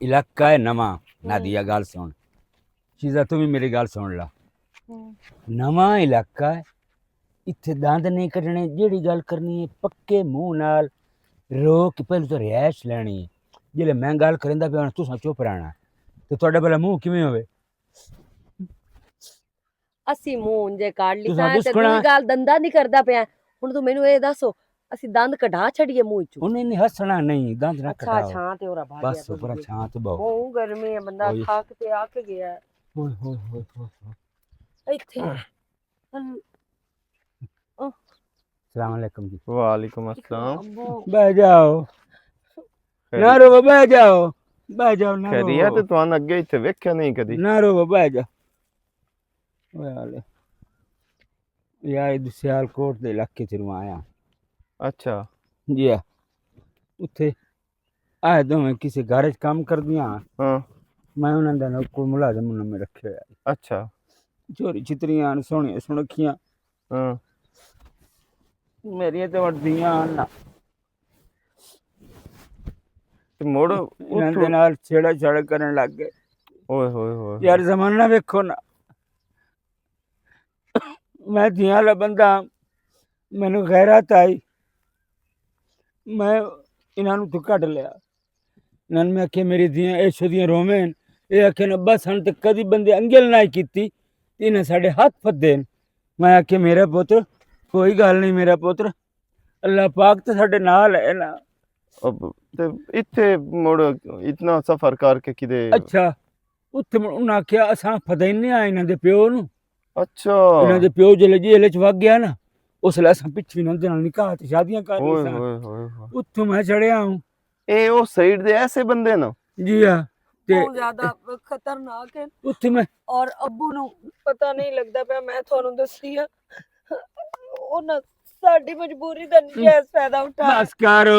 इलाका है नवा। नादिया गल सुन, शीजा तू भी मेरी गल सुन ला। नवा इलाका है, इत्थे दंद नहीं कड्ढने। जेड़ी गल करनी है पक्के मुंह नाल रोक पहले तो रिहायश लैनी है। जिसले मैं गल करेंदा पिया तुसां चुप रहना ते तुहाडा भला मूंह किवें होवे? ਅਸੀਂ ਮੂੰਹ ਜੇ ਕੱਢ ਲਈ तुसां ਤਾਂ ਤੇ दुसकणा ਦੂਈ ਗੱਲ ਦੰਦਾ ਨਹੀਂ ਕਰਦਾ ਪਿਆ। ਹੁਣ ਤੂੰ ਮੈਨੂੰ ਇਹ ਦੱਸੋ ਅਸੀਂ ਦੰਦ ਕਢਾ ਛੜੀਏ ਮੂੰਹ ਚੋਂ? उन्हें नहीं हंसना नहीं, दंद ना ਅੱਛਾ कटाओ। ਛਾਂ ਤੇ ਹੋਰਾ ਭਾਗਿਆ बस ऊपर छां तो बहु। ਬਹੁਤ ਗਰਮੀ ਹੈ ਬੰਦਾ ओए ਥੱਕ ਤੇ ਅੱਕ ਗਿਆ ओए ओए ओए ओए। ਇੱਥੇ अस्सलाम वालेकुम जी। वालेकुम अस्सलाम। बैठ जाओ ना रो, बैठ जाओ बैठ जाओ ना खैरियत रो तुहानू अगे इत्थे वेख्या नहीं कदी। ना रो बैठ जा। ओए हाले यार इधर सियालकोट दे इलाके च आया। अच्छा जी आ उत्थे आए दोवें किसी घर च काम करदियां। हाँ मैं उन्हां दा नौकर मुलाजम उन्हां में रखे होया। अच्छा चोरी चितरियां सोहणियां सुनखियां हाँ मेरियां ते वड्डियां ना। ते मुड़ इन्हां दे नाल छेड़ा छाड़ करन लग गए। ओए होए होए यार जमाना वेखो ना। मैं धियां वाला बंदा, मैनू गैरत आई। मैं इन्हां नू तो कढ लिया। इन्हां ने आखे मेरी धियां ऐशो दियां रोवेन, ये आखे न बस सन ते कदी बंदे अंगल ना कीती, इन्हें साढ़े हाथ फद्दे न। मैं आखे मेरा पुत्र कोई गल नहीं, मेरा पुत्र अल्लाह पाक तो साढ़े नाल है ना। अब ते इत्थे मुड़ इतना सफर करके किदे। अच्छा उत्थे उन्हें आख्या असां फदेने आ इन्हां दे प्यो नू। अच्छा इन्हां दे प्यो जेल्लै जेल च वग गया ना, उसलै असां पिछू इन्हां दे नाल निकाह ते शादियां कर ओए ली। होए होए होए। उत्थों मैं चढ़िया हूँ। ए ओ साइड दे ऐसे बंदे ना। जी हाँ ते ਬਹੁਤ ਜ਼ਿਆਦਾ ਖਤਰਨਾਕ ਹੈ उत्थे मैं ਔਰ ਅੱਬੂ ਨੂੰ ਪਤਾ ਨਹੀਂ ਲੱਗਦਾ ਪਿਆ ਮੈਂ ਤੁਹਾਨੂੰ ਦੱਸਦੀ ਆ ਉਹਨਾਂ ਸਾਡੀ ਮਜਬੂਰੀ ਦਾ ਨਜਾਇਜ਼ ਫਾਇਦਾ ਉਠਾਇਆ बस करो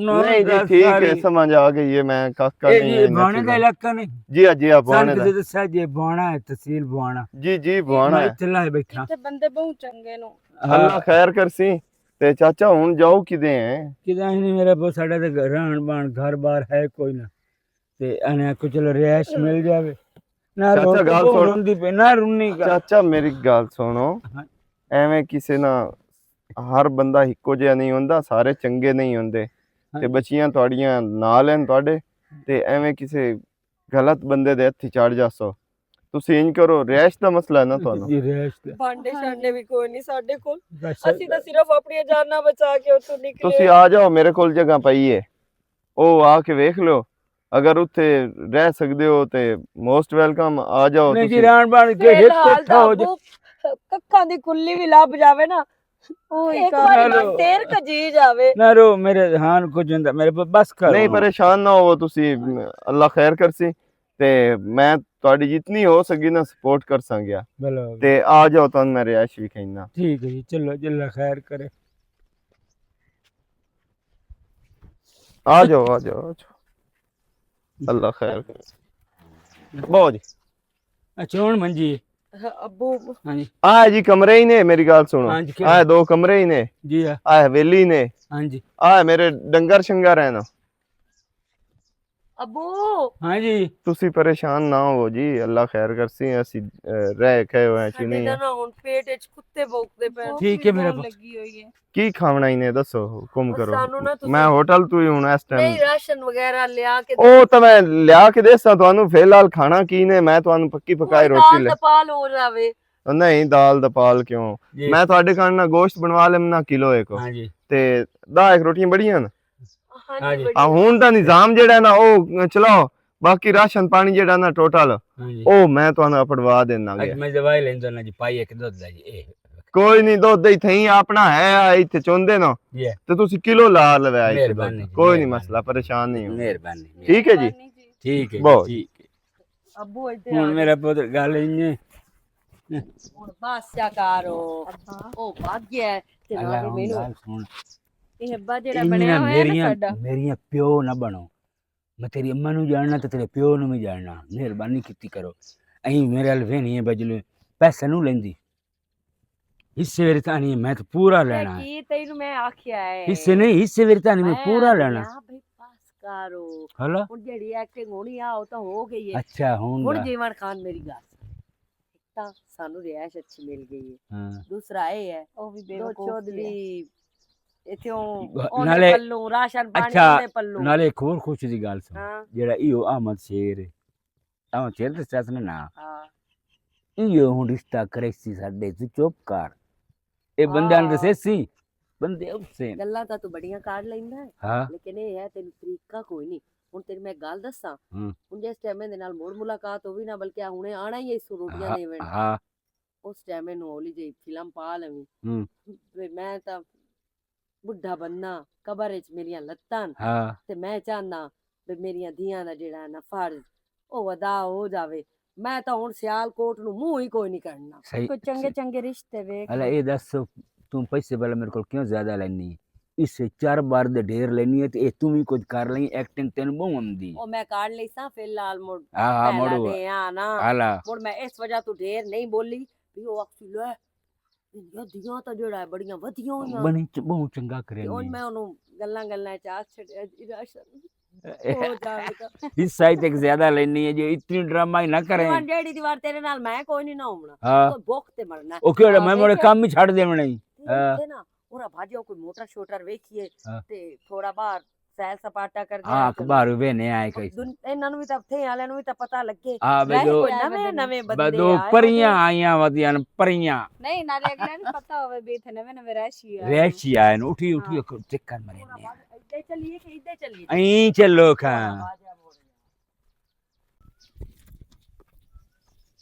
नो नहीं जी ठीक है समझ आ गई है। मैं काका ये नहीं जी है इन्हें बाणे दा चीज़ां। इलाका नहीं। जी हाँ जी हाँ बुआने संग दा। दे दस्या जे बाणा है, तहसील बाणा। जी जी बुआना मैं है। इत्थे लाए बैठा। ਇੱਥੇ ਬੰਦੇ ਬਹੁਤ ਚੰਗੇ ਨੂੰ अल्लाह खैर करसी। ते चाचा हुन जाओ किदे हैं? किदा ही नहीं मेरा बहुत साडा ते रहन बाण घर बार है कोई ना। ते अने को चलो रिहाइश मिल जावे ना। रो चाचा गाल सुन। रोंदी पे ना रुन्नी का। चाचा मेरी गल सुनो, हाँ। ਐਵੇਂ ਕਿਸੇ ਨਾਲ ਹਰ ਬੰਦਾ ਇੱਕੋ ਜਿਹਾ ਨਹੀਂ ਹੁੰਦਾ, ਸਾਰੇ ਚੰਗੇ ਨਹੀਂ ਹੁੰਦੇ। ਤੇ ਬੱਚੀਆਂ ਤੁਹਾਡੀਆਂ ਨਾਲ ਹਨ ਤੁਹਾਡੇ, ਤੇ ਐਵੇਂ ਕਿਸੇ ਗਲਤ ਬੰਦੇ ਦੇ ਹੱਥੀ ਚੜ ਜਾਸੋ। ਤੁਸੀਂ ਇੰਜ ਕਰੋ, ਰਿਹਾਇਸ਼ ਦਾ ਮਸਲਾ ਹੈ ਨਾ ਤੁਹਾਨੂੰ। जी रिहाइश दा ਭਾਂਡੇ ਛਾਂਡੇ ਵੀ ਕੋਈ ਨਹੀਂ ਸਾਡੇ ਕੋਲ बस ਅਸੀਂ ਤਾਂ ਸਿਰਫ ਆਪਣੀਆਂ ਜਾਨਾਂ ਬਚਾ ਕੇ ਉੱਥੋਂ ਨਿਕਲੇ ਤੁਸੀਂ ਆ ਜਾਓ, ਮੇਰੇ ਕੋਲ ਜਗ੍ਹਾ ਪਈ ਹੈ, ਉਹ ਆ ਕੇ ਵੇਖ ਲਿਓ। ਅਗਰ ਉੱਥੇ ਰਹਿ ਸਕਦੇ ਹੋ ਤੇ ਮੋਸਟ ਵੈਲਕਮ, ਆ ਜਾਓ नहीं जी ਤੁਸੀਂ। रहन बाण के हित ਫਿਲਹਾਲ इत्था हो ਤਾਂ जा। ਅੱਬੂ ਕੱਖਾਂ ਦੀ ਕੁੱਲੀ ਵੀ ਲੱਭ ਜਾਵੇ ਨਾ ਇੱਕ ਵਾਰੀ हेलो। ਤੇਰ ਕਜੀ ਜਾਵੇ ना रो मेरे हान को जिंदा मेरे पर बस करो। ਨਹੀਂ ਪਰੇਸ਼ਾਨ ਨਾ ਹੋਵੋ ਤੁਸੀਂ, ਅੱਲਾ ਖੈਰ ਕਰਸੀ। ਤੇ ਮੈਂ ਤੁਹਾਡੀ ਜਿਤਨੀ ਹੋ ਸਕੀ ਨਾ ਸਪੋਰਟ ਕਰ ਸੰਗਿਆ। भलो ਤੇ ਆ ਜਾਓ, ਤੁਹਾਨੂੰ ਮੈਂ ਰਿਹਾਇਸ਼ ਵੀ ਕਹਿਣਾ। ठीक है जी, चलो जल्ला खैर करे। आ जाओ आ जाओ आ जाओ, अल्लाह खैर करे। बहुत जी अच्छा हुन मंजी। ਅੱਬੂ हाँ जी आ जी कमरे ही ने, मेरी गल सुनो। हाँ जी आ दो कमरे ही ने, जी हाँ आ हवेली ने, हाँ जी आ मेरे डंगर शंगर है ना। ਅੱਬੂ हाँ जी तुसी परेशान ना हो जी, अल्लाह खैर करसी। असी रह के होए ਸਾਡੇ चुनी ਤਾਂ ਨਾ ਹੁਣ ਪੇਟ ਵਿੱਚ ਕੁੱਤੇ ਭੌਂਕਦੇ ਪਏ ठीक है मेरा पुत। ਲੱਗੀ ਹੋਈ ਹੈ की खावना ही ने दसो, हुकुम करो। ਸਾਨੂੰ ਨਾ ਤੁਸੀਂ मैं होटल तू ही हूं इस ਨਹੀਂ टाइम। ਰਾਸ਼ਨ ਵਗੈਰਾ ਲਿਆ ਕੇ ओ तो मैं लिया के देसा तुहानू। फिलहाल खाना की ने, मैं तुहानू पक्की पकाई रोटी ਦਾਲ ले। ਦਾ ਪਾਲ ਹੋ ਜਾਵੇ नहीं दाल दा पाल क्यों, जी मैं ਤੁਹਾਡੇ ਕਾਰਨ ਨਾ ਗੋਸ਼ਤ ਬਣਵਾ ਲੈਣਾ ਕਿਲੋ ਇੱਕ। हाँ जी ਤੇ 10 ਰੋਟੀਆਂ ਬੜੀਆਂ ਨੇ। हाँ ਹਾਂਜੀ जी। ਬੜੀ ਆ ਹੁਣ ਦਾ ਨਿਜ਼ਾਮ ਜਿਹੜਾ ਨਾ ਉਹ ਚਲਾਓ, ਬਾਕੀ ਰਾਸ਼ਨ ਪਾਣੀ ਜਿਹੜਾ ਨਾ ਟੋਟਲ हाँ जी ਉਹ ਮੈਂ ਤੁਹਾਨੂੰ ਪੜਵਾ ਦੇਣਾਗੇ। अज मैं दवाई लेंदा ना जी, पाई एक दूध दा जी ए ਕੋਈ ਨਹੀਂ, ਦੁੱਧ ਹੀ ਥਈ ਆਪਣਾ ਹੈ, ਆ ਇੱਥੇ ਚੁੰਦੇ ਨਾ जी ਤੇ ਤੁਸੀਂ ਕਿਲੋ ਲਾ ਲਵੇ ਇੱਥੇ ਮਿਹਰਬਾਨੀ ਦੁੱਧ। ਜੀ, ਕੋਈ ਨਹੀਂ ਮਿਹਰਬਾਨੀ। ਮਸਲਾ, ਪਰੇਸ਼ਾਨ ਨਹੀਂ ਹੋ। मेहरबानी ਠੀਕ ਹੈ ਜੀ, ठीक है बहुत। जी, ठीक है। ਅੱਬੂ ਇੱਥੇ हुन मेरा पुत्र गल इन्ने ਹੁਣ ਬਾਸਿਆ ਕਾਰੋ ਉਹ ਭਾਗ ਗਿਆ ਤੇ अल्लाह ਨਾਲੇ हुन ਮੈਨੂੰ गल सुन। ਇਹ ਅੱਬਾ ਜਿਹੜਾ इन्नी ਬਣਿਆ ना ਹੋਇਆ ਨਾ मेरियां ਸਾਡਾ मेरियां प्यो ना बनो। मैं तेरी अम्मा नू जानना ते तेरे प्यो नू भी जानना। मेहरबानी कीती करो। अहीं मेरे अल वेनी है बजले पैसे नू लेंदी, हिस्से मेरे तानी मैं तो पूरा ਮੈਂ लेना है। ਕੀ ਤੈਨੂੰ ਮੈਂ ਆਖਿਆ ਹੈ हिस्से नहीं, हिस्से मेरे तानी मैं पूरा लेना। ਬਈ ਪਾਸ ਕਾਰੋ ਹਲਾ ਹੁਣ ਜਿਹੜੀ ਐਕਟਿੰਗ ਹੋਣੀ ਆ ਉਹ ਤਾਂ ਹੋ ਗਈ ਹੈ। ਅੱਛਾ ਹੁਣ ਹੁੰਦਾ ਜੀਵਨ ਖਾਨ ਮੇਰੀ ਗੱਲ ਸੁਣ। ਇੱਕ ਤਾਂ ਸਾਨੂੰ ਰਿਹਾਇਸ਼ ਅੱਛੀ ਮਿਲ ਗਈ ਹੈ, ਹਾਂ ਦੂਸਰਾ ਇਹ ਹੈ ਉਹ ਵੀ ਦੋ ਬੇਵਕੂਫ ਚੌਧਰੀ ਇਥੋਂ ਨਾਲੇ ਉਹਦੇ ਪੱਲੋਂ ਰਾਸ਼ਨ ਪਾਣੀ ਅੱਛਾ ਉਹਦੇ ਪੱਲੋਂ। ਨਾਲੇ ਇੱਕ ਹੋਰ ਖੁਸ਼ੀ ਦੀ ਗੱਲ ਸੁਣ ਹਾਂ ਜਿਹੜਾ ਇਹੋ ਅਹਿਮਦ ਸ਼ੇਰ ਹੈ ਅਹਿਮਦ ਸ਼ੇਰ ਦੇ ਸੱਸ ਨੇ ਨਾ ਹਾਂ ਇਹੋ ਹੁਣ ਰਿਸ਼ਤਾ ਕਰੇ ਸੀ ਸਾਡੇ ਤੂੰ ਚੁੱਪ ਕਰ ਇਹ ਬੰਦਿਆਂ ਨੂੰ ਹਾਂ। ਦੱਸੇ ਸੀ ਬੰਦੇ ਉਸੇ ਗੱਲਾਂ ਤਾਂ ਤੂੰ ਬੜੀਆਂ ਕਾਢ ਲੈਂਦਾ ਹੈ, ਹਾਂ ਲੇਕਿਨ ਇਹ ਹੈ ਤੈਨੂੰ ਤਰੀਕਾ ਕੋਈ ਨਹੀਂ। ਹੁਣ ਤੈਨੂੰ ਮੈਂ ਗੱਲ ਦੱਸਾਂ, ਹੂੰ। ਹੁਣ ਜਿਸ ਟਾਈਮ ਦੇ ਨਾਲ ਮੁੜ ਮੁਲਾਕਾਤ ਹੋਈ ਨਾ, ਬਲਕਿ ਹੁਣੇ ਆਣਾ ਹੀ ਇਸ ਰੋਟੀਆਂ ਹਾਂ ਦੇਵਣ, ਹਾਂ ਉਸ ਟਾਈਮ ਇਹਨੂੰ ਹੌਲੀ ਜਿਹੀ ਫਿਲਮ ਪਾ ਲਵੀਂ ਹੂੰ ਵੀ ਮੈਂ ਤਾਂ ਬੁੱਢਾ ਬੰਨਾ ਕਬਰ ਵਿੱਚ ਮੇਰੀਆਂ ਲੱਤਾਂ ਨੇ, ਹਾਂ ਤੇ ਮੈਂ ਚਾਹੁੰਦਾ ਵੀ ਮੇਰੀਆਂ ਧੀਆਂ ਦਾ ਜਿਹੜਾ ਨਾ ਫਰਜ਼ ਉਹ ਅਦਾ ਹੋ ਜਾਵੇ। ਮੈਂ ਤਾਂ ਹੁਣ ਸਿਆਲਕੋਟ ਨੂੰ ਮੂੰਹ ਹੀ ਕੋਈ ਨਹੀਂ ਕਰਨਾ। ਸਹੀ ਕੋਈ ਚੰਗੇ ਚੰਗੇ ਰਿਸ਼ਤੇ ਵੇਖ ਹਲਾ ਲਓ। ਇਹ ਦੱਸ ਤੂੰ ਪੈਸੇ ਵਾਲਾ ਮੇਰੇ ਕੋਲ ਕਿਉਂ ਜ਼ਿਆਦਾ ਲੈਣੀ इससे 4 बार ਦੇ ਢੇਰ ਲੈਣੀ ਹੈ ਤੇ ਇਹ ਤੂੰ ਵੀ ਕੁਝ ਕਰ ਲਈ ਐਕਟਿੰਗ ਤੈਨੂੰ ਬਹੁਤ ਆਉਂਦੀ ਉਹ ਮੈਂ ਕਾਢ ਲਈ ਸਾਂ ਫਿਲਹਾਲ ਮੁੜ ਹਾਂ ਪਹਿਲਾਂ ਮੋੜੂ ਦੇ ਆ ਨਾ ਹਾਲਾ ਮੁੜ ਮੈਂ ਇਸ ਵਜ੍ਹਾ ਤੋਂ ਢੇਰ ਨਹੀਂ ਬੋਲੀ ਵੀ ਉਹ ਆਖੀ ਲੈ ਇਹਦੀਆਂ ਧੀਆਂ ਤਾਂ ਜਿਹੜਾ ਹੈ ਬੜੀਆਂ ਵਧੀਆ ਹੋਈਆਂ। ਬਣੀ ਬਹੁਤ ਚੰਗਾ ਤੇ ਹੁਣ ਕਰੇ ਮੈਂ ਉਹਨੂੰ ਗੱਲਾਂ ਚ ਆਖ ਛੱਡਿਆ ਜੀ ਰਾਸ਼ਨ ਹੋ ਜਾਵੇਗਾ। इस साइड तक ज्यादा लेनी है जो इतनी ड्रामा ही ना करें ਦੀਵਾਨ ਜਿਹੜੀ ਦੀਵਾਰ ਤੇਰੇ ਨਾਲ ਮੈਂ ਕੋਈ ਨਹੀਂ ਨਾ ਹੋਣਾ, हाँ ਕੋਈ ਭੁੱਖ ਤੇ ਮਰਨਾ। ओ क्यों हाँ, मैं मोड़े देखिए। काम ही छाड़ दे नहीं ਤੇ ਉੱਥੇ ਨਾ ਉਹਰਾ ਭਾਜਿਓ ਕੋਈ ਮੋਟਰ ਸ਼ੋਟਰ ਵੇਖੀਏ ਹਾਂ। ਤੇ ਥੋੜਾ ਬਾਹਰ ਸੈਲ ਸਪਾਟਾ ਕਰ हाँ अखबार वे नहीं आए कहीं ਇਹਨਾਂ ਨੂੰ ਵੀ ਤਾਂ ਉੱਥੇ ਵਾਲਿਆਂ ਨੂੰ ਵੀ ਤਾਂ ਪਤਾ ਲੱਗੇ हाँ ਵੈਸੇ बदो ਕੋਈ ਨਵੇਂ ਨਵੇਂ ਬੰਦੇ बदो ਆਏ परियां आईया वदियां परियां ਨਹੀਂ ਨਾਲੇ ਅਗਲੇ ਨੂੰ ਪਤਾ ਹੋਵੇ ਵੀ ਇੱਥੇ ਨਵੇਂ ਨਵੇਂ ਰਹਿਸ਼ੀ ਆ रेशी आए न उठी उठी चक्कर मरे ਇੱਦਾਂ ਚੱਲੀਏ ਕਿ ਇੱਦਾਂ ਚੱਲੀਏ ऐ चलो खा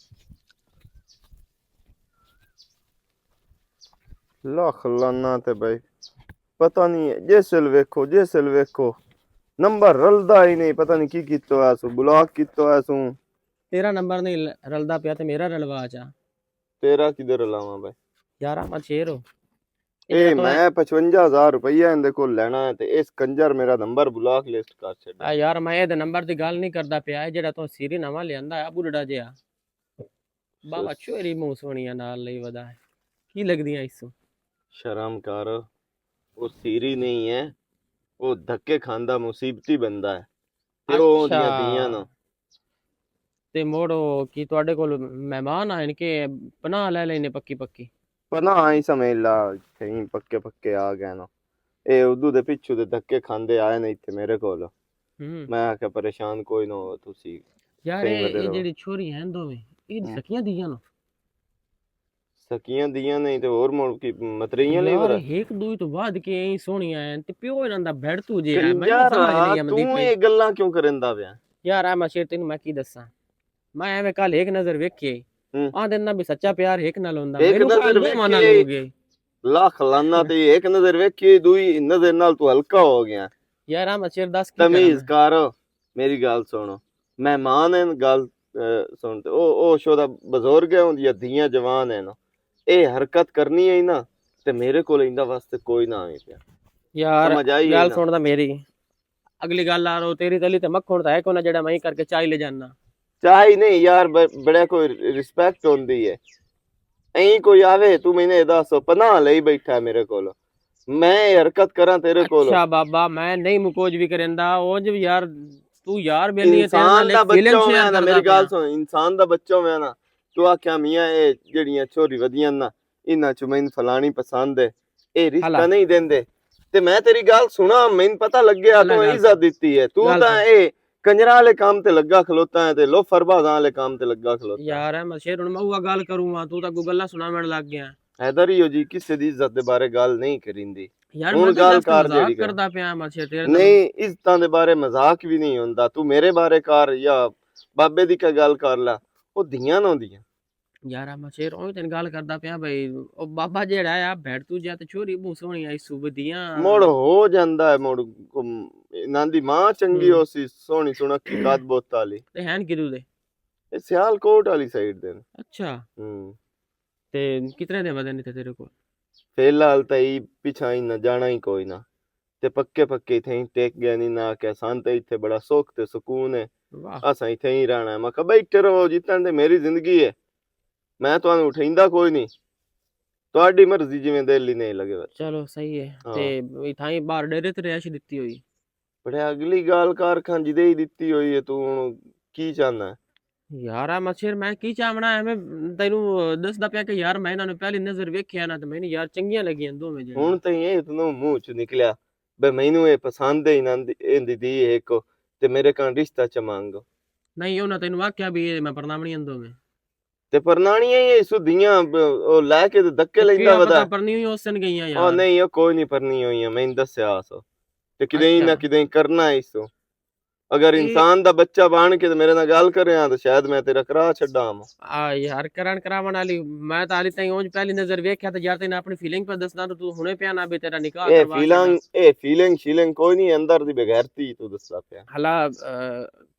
ਲੱਖ ਲਾਨਾ ਤੇ ਬਈ ਪਤਾ ਨਹੀਂ ਜਿਸ ਵੇਲ ਵੇਖੋ ਨੰਬਰ ਰਲਦਾ ਹੀ ਨਹੀਂ, ਪਤਾ ਨਹੀਂ ਕੀ ਕੀਤਾ ਹੋਇਆ ਸੂ, ਬਲੌਕ ਕੀਤਾ ਹੋਇਆ ਸੂ। ਤੇਰਾ ਨੰਬਰ ਨਹੀਂ ਰਲਦਾ ਪਿਆ ਤੇ ਮੇਰਾ ਰਲਵਾ ਚਾ ਤੇਰਾ ਕਿਧਰ ਲਾਵਾਂ ਬਈ? ਯਾਰ ਮੈਂ ਸ਼ੇਰ ਹੋ ਇਹ ਮੈਂ 55000 ਰੁਪਈਆ ਇਹਦੇ ਕੋਲ ਲੈਣਾ ਹੈ ਤੇ ਇਸ ਕੰਜਰ ਮੇਰਾ ਨੰਬਰ ਬਲੌਕ ਲਿਸਟ ਕਰ ਛੱਡਿਆ। ਆ ਯਾਰ ਮੈਂ ਇਹਦੇ ਨੰਬਰ ਦੀ ਗੱਲ ਨਹੀਂ ਕਰਦਾ ਪਿਆ, ਇਹ ਜਿਹੜਾ ਤੂੰ ਸੀਰੀ ਨਵਾਂ ਲਿਆਂਦਾ ਆ ਬੁੱਢਾ ਜਿਹਾ ਬਾਬਾ ਚੋਰੀ ਮੂੰਹ ਸੋਹਣੀਆਂ ਨਾਲ ਲਈ ਵਦਾ ਹੈ ਕੀ ਲੱਗਦੀਆਂ ਇਸ ਨੂੰ? ਸ਼ਰਮ ਕਰ, ਉਹ ਸੀਰੀ ਨਹੀਂ ਹੈ, ਉਹ ਧੱਕੇ ਖਾਂਦਾ ਮੁਸੀਬਤੀ ਬੰਦਾ ਹੈ ਤੇ ਉਹ ਦੀਆਂ ਅੱਛਾ। ਧੀਆਂ ਨੂੰ ਤੇ ਮੋੜੋ ਕੀ ਤੁਹਾਡੇ ਕੋਲ ਮਹਿਮਾਨ ਆਏ ਨੇ ਕਿ ਪਨਾਹ ਲੈ ਲੈਨੇ ਪੱਕੀ ਪੱਕੀ? ਪਨਾ ਹੀ ਸਮਝ ਲਾ ਕਹੀਂ ਪੱਕੇ ਪੱਕੇ ਆ ਗਏ ਨਾ, ਇਹ ਉਦੋਂ ਦੇ ਪਿੱਛੋਂ ਦੇ ਧੱਕੇ ਖਾਂਦੇ ਆਏ ਨੇ ਇੱਥੇ ਮੇਰੇ ਕੋਲ। ਮੈਂ ਆਖਿਆ ਪਰੇਸ਼ਾਨ ਕੋਈ ਨਾ ਹੋ ਤੁਸੀਂ। ਯਾਰ ਕਈ ਇਹ ਬੰਦੇ ਨੂੰ। ਜਿਹੜੀ ਛੋਰੀ ਹੈ ਦੋਵੇਂ ਇਹ ਸਕੀਆਂ ਦੀਆਂ ਨੂੰ ਸਕੀਆਂ ਦੀਆਂ ਨਹੀਂ ਤੇ ਹੋਰ ਮੁੜ ਕੀ ਮਤਰੀਆਂ ਲਈ ਯਾਰ ਵਰ ਇੱਕ ਦੂਈ ਤੋਂ ਬਾਅਦ ਕੇ ਐ ਸੋਹਣੀਆਂ ਐ ਤੇ ਪਿਓ ਇਹਨਾਂ ਦਾ ਬੈਠ ਤੂੰ ਜੇ ਹੈ, ਮੈਨੂੰ ਯਾਰ ਸਮਝ ਨਹੀਂ ਆਉਂਦੀ ਤੂੰ ਪਈ। ਇਹ ਗੱਲਾਂ ਕਿਉਂ ਕਰਦਾ ਪਿਆ? ਯਾਰ ਆ ਮਸ਼ੀਰ ਤੈਨੂੰ ਮੈਂ ਕੀ ਦੱਸਾਂ, ਮੈਂ ਐਵੇਂ ਕੱਲ ਇੱਕ ਨਜ਼ਰ ਵੇਖੀ ਹੂੰ। ਆ ਦਿਨ ਵੀ ਸੱਚਾ ਪਿਆਰ ਇੱਕ ਨਾਲ ਹੁੰਦਾ, ਇੱਕ ਮੈਨੂੰ ਨਜ਼ਰ ਕੱਲ ਵੇਖੀ। ਮਨਾ ਹੋ ਗਏ। ਲੱਖ ਲਾਨਾ ਤੇ ਇੱਕ ਨਜ਼ਰ ਵੇਖੀ, ਦੂਈ ਨਜ਼ਰ ਨਾਲ ਤੂੰ ਹਲਕਾ ਹੋ ਗਿਆ। ਯਾਰ ਆ ਮਸ਼ੀਰ ਦੱਸ ਕੀ ਤਮੀਜ਼ ਕਰਾਂ ਕਰ, ਮੇਰੀ ਗੱਲ ਸੁਣ, ਮਹਿਮਾਨ ਹਨ ਗੱਲ ਸੁਣ ਤੇ ਉਹ ਸ਼ੋਦਾ ਬਜ਼ੁਰਗ ਹੈ, ਹੁੰਦੀਆਂ ਧੀਆਂ ਜਵਾਨ ਹਨ, ਇਹ ਹਰਕਤ ਕਰਨੀ ਹੈ ਨਾ ਤੇ ਮੇਰੇ ਕੋਲ ਇਹਦਾ ਵਾਸਤੇ ਕੋਈ ਨਾ ਆਵੇ ਪਿਆ। ਯਾਰ ਸਮਝ ਆਈ ਗੱਲ ਨਾ? ਸੁਣਦਾ ਮੇਰੀ ਅਗਲੀ ਗੱਲ ਆ ਰੋ ਤੇਰੀ ਤਲੀ ਤੇ ਮੱਖਣ ਤਾਂ ਹੈ ਕੋਨਾ ਜਿਹੜਾ ਮੈਂ ਹੀ ਕਰਕੇ ਚਾਹ ਲੈ ਜਾਨਾ। ਚਾਹੀ ਨਹੀਂ ਯਾਰ, ਬੜਾ ਕੋਈ ਰਿਸਪੈਕਟ ਹੁੰਦੀ ਹੈ। ਐਂ ਕੋਈ ਆਵੇ ਤੂੰ ਮੈਨੇ ਦੱਸ ਪਨਾਹ ਲਈ ਬੈਠਾ ਮੇਰੇ ਕੋਲ, ਮੈਂ ਇਹ ਹਰਕਤ ਕਰਾਂ ਤੇਰੇ ਕੋਲ? ਅੱਛਾ ਬਾਬਾ ਮੈਂ ਨਹੀਂ ਮੁਕੋਜ ਵੀ ਕਰੇਂਦਾ ਉਂਝ ਵੀ ਯਾਰ ਤੂੰ ਯਾਰ ਬੇਲੀ ਇਨਸਾਨ ਦਾ ਬੱਚਾ ਹੋਇਆ ਨਾ, ਮੇਰੀ ਗੱਲ ਸੁਣ, ਇਨਸਾਨ ਦਾ ਬੱਚਾ ਹੋਇਆ ਨਾ, ਤੂੰ ਆਖਿਆ ਮੀਆਂ ਇਹ ਜਿਹੜੀਆਂ ਛੋਰੀ ਵਧੀਆਂ ਨਾ ਇਹਨਾਂ ਚ ਮੈਨੂੰ ਫਲਾਣੀ ਪਸੰਦ ਹੈ, ਇਹ ਰਿਸ਼ਤਾ ਨਹੀਂ ਦਿੰਦੇ ਤੇ ਮੈਂ ਤੇਰੀ ਗੱਲ ਸੁਣਾ, ਮੈਨੂੰ ਪਤਾ ਲੱਗਿਆ ਤੂੰ ਇੱਜ਼ਤ ਦਿੱਤੀ ਹੈ, ਤੂੰ ਤਾਂ ਇਹ ਕੰਜਰਾਂ ਵਾਲੇ ਕੰਮ ਤੇ ਲੱਗਾ ਖਲੋਤਾ ਹੈ ਤੇ ਲੋ ਫਰਬਾਜ਼ਾਂ ਵਾਲੇ ਕੰਮ ਤੇ ਲੱਗਾ ਖਲੋਤਾ ਯਾਰ ਮੈਂ ਸ਼ੇਰ ਹੁਣ ਮੈਂ ਉਹ ਗੱਲ ਕਰੂੰਗਾ ਤੂੰ ਤਾਂ ਗੱਲਾਂ ਸੁਣਾਉਣ ਲੱਗ ਗਿਆ। ਇਧਰ ਹੀ ਹੋ ਜੀ, ਕਿਸੇ ਦੀ ਇੱਜ਼ਤ ਦੇ ਬਾਰੇ ਗੱਲ ਨਹੀਂ ਕਰਿੰਦੀ। ਯਾਰ ਹੁਣ ਮੈਂ ਗੱਲ ਤਾਂ ਕਰ ਜਿਹੜੀ ਕਰਦਾ ਪਿਆ ਮੈਂ ਸ਼ੇਰ ਤੇਰੇ ਨਹੀਂ, ਇੱਜ਼ਤਾਂ ਦੇ ਬਾਰੇ ਮਜ਼ਾਕ ਵੀ ਨਹੀਂ ਹੁੰਦਾ, ਤੂੰ ਮੇਰੇ ਬਾਰੇ ਕਰ ਜਾਂ ਬਾਬੇ ਦੀ ਕੀ ਗੱਲ ਕਰ ਲੈ, ਉਹ ਧੀਆਂ ਨਾ ਹੁੰਦੀਆਂ। ਯਾਰ ਮੈਂ ਸ਼ੇਰ ਉਹ ਤੈਨੂੰ ਗੱਲ ਕਰਦਾ ਪਿਆ ਬਈ ਉਹ ਬਾਬਾ ਜਿਹੜਾ ਆ ਬੈਠ ਤੂੰ ਜਾ ਤੇ ਛੋਰੀ ਮੂੰਹ ਸੋਹਣੀ ਆਈ ਸੁਬਦੀਆਂ ਮੁੜ ਹੋ ਜਾਂਦਾ ਹੈ, ਮੁੜ ਇਹਨਾਂ ਦੀ ਮਾਂ ਚੰਗੀ ਹੋ ਸੀ, ਸੋਹਣੀ ਸੁਣਖੀ ਕੱਦ ਬੋਤ ਵਾਲੀ, ਤੇ ਹੈਨ ਕਿਦੂ ਦੇ ਇਹ ਸਿਆਲਕੋਟ ਵਾਲੀ ਸਾਈਡ ਦੇ ਨੇ। ਅੱਛਾ ਹੂੰ ਤੇ ਕਿਤਨੇ ਦੇ ਵਦਨ ਤੇ ਤੇਰੇ ਕੋਲ? ਫਿਲਹਾਲ ਤਾਂ ਹੀ ਪਿਛਾ ਹੀ ਨਾ ਜਾਣਾ ਹੀ ਕੋਈ ਨਾ, ਤੇ ਪੱਕੇ ਪੱਕੇ ਇੱਥੇ ਟੇਕ ਗਿਆ ਨਹੀਂ ਨਾ ਕਿ ਸਾਨੂੰ ਤਾਂ ਇੱਥੇ ਬੜਾ ਸੁੱਖ ਤੇ ਸਕੂਨ ਹੈ, ਵਾਹ ਅਸਾਂ ਇੱਥੇ ਹੀ ਰਹਿਣਾ ਹੈ। ਮੈਂ ਕਿਹਾ ਬੈਠੇ ਰਹੋ, ਜਿੱਤਣ ਤੇ ਮੇਰੀ ਜ਼ਿੰਦਗੀ ਹੈ, ਮੈਂ ਤੁਹਾਨੂੰ ਉਠਾਈਂਦਾ ਕੋਈ ਨਹੀਂ, ਤੁਹਾਡੀ ਮਰਜ਼ੀ ਜਿਵੇਂ ਦਿਲ ਹੀ ਨਹੀਂ ਲੱਗੇ। ਚਲੋ ਸਹੀ ਹੈ। ਤੇ ਥਾਈ ਬਾਹਰ ਡੇਰੇ ਤੇ ਰਿਹਾਇਸ਼ ਦਿੱਤੀ ਹੋਈ? ਪਰ ਇਹ ਅਗਲੀ ਗੱਲ ਕਾਰਖਾਨ ਜਿਹਦੇ ਹੀ ਦਿੱਤੀ ਹੋਈ ਹੈ, ਤੂੰ ਹੁਣ ਕੀ ਚਾਹੁੰਦਾ? ਯਾਰ ਆ ਮਛੇਰ ਮੈਂ ਕੀ ਚਾਹਣਾ ਐਵੇਂ ਤੈਨੂੰ ਦੱਸਦਾ ਪਿਆ ਕਿ ਯਾਰ ਮੈਂ ਇਹਨਾਂ ਨੂੰ ਪਹਿਲੀ ਨਜ਼ਰ ਵੇਖਿਆ ਨਾ ਤੇ ਮੈਨੂੰ ਯਾਰ ਚੰਗੀਆਂ ਲੱਗੀਆਂ ਦੋਵੇਂ ਜਿਹੜੀਆਂ। ਹੁਣ ਤਾਂ ਇਹ ਤੈਨੂੰ ਮੂੰਹ ਚ ਨਿਕਲਿਆ ਬਈ ਮੈਨੂੰ ਇਹ ਪਸੰਦ ਹੈ ਇਹਨਾਂ ਦੀ ਇਹਦੀ ਦੀ ਇੱਕ ਤੇ ਮੇਰੇ ਕੋਲ ਰਿਸ਼ਤਾ ਚ ਮੰਗ। ਨਹੀਂ ਉਹਨਾਂ ਤੈਨੂੰ ਆਖਿਆ ਵੀ ਇਹ ਮੈਂ ਪਰਨਾਵਣੀਆਂ ਦੋਵੇਂ ਤੇ ਪਰਨਾਣੀਆਂ ਹੀ ਸੁਧੀਆਂ ਉਹ ਲੈ ਕੇ ਤੇ ਧੱਕੇ ਲੈਂਦਾ ਪਤਾ ਵਦਾ। ਪਰਨੀ ਹੋਈ ਉਸ ਦਿਨ ਗਈਆਂ ਉਹ ਯਾਰ। ਨਹੀਂ ਉਹ ਕੋਈ ਨਹੀਂ ਪਰਨੀ ਹੋਈਆਂ, ਮੈਨੂੰ ਦੱਸਿਆ ਸੋ ਤੇ ਕਿਤੇ ਨਾ ਕਿਤੇ ਕਰਨਾ ਹੈ ਇਸੋ। ਅਗਰ ਇਨਸਾਨ ਦਾ ਬੱਚਾ ਬਣ ਕੇ ਤੇ ਮੇਰੇ ਨਾਲ ਗੱਲ ਕਰਿਆ ਤਾਂ ਸ਼ਾਇਦ ਮੈਂ ਤੇਰਾ ਕਰਾ ਛੱਡਾਂ। ਆ ਯਾਰ ਕਰਾਵਣ ਵਾਲੀ ਮੈਂ ਤਾਂ ਹਾਲੇ ਤਾਈਂ ਉਂਝ ਪਹਿਲੀ ਨਜ਼ਰ ਵੇਖਿਆ ਤੇ ਯਾਰ ਤੈਨੂੰ ਆਪਣੀ ਫੀਲਿੰਗ ਪਰ ਦੱਸਦਾ ਤਾਂ ਤੂੰ ਹੁਣੇ ਪਿਆ ਨਾ ਵੀ ਤੇਰਾ ਨਿਕਾਹ ਕਰਵਾ ਇਹ ਫੀਲਿੰਗ ਸ਼ੀਲਿੰਗ ਕੋਈ ਨਹੀਂ, ਅੰਦਰ ਦੀ ਬਗੈਰਤੀ ਤੂੰ ਦੱਸਦਾ ਪਿਆ। ਹਲਾ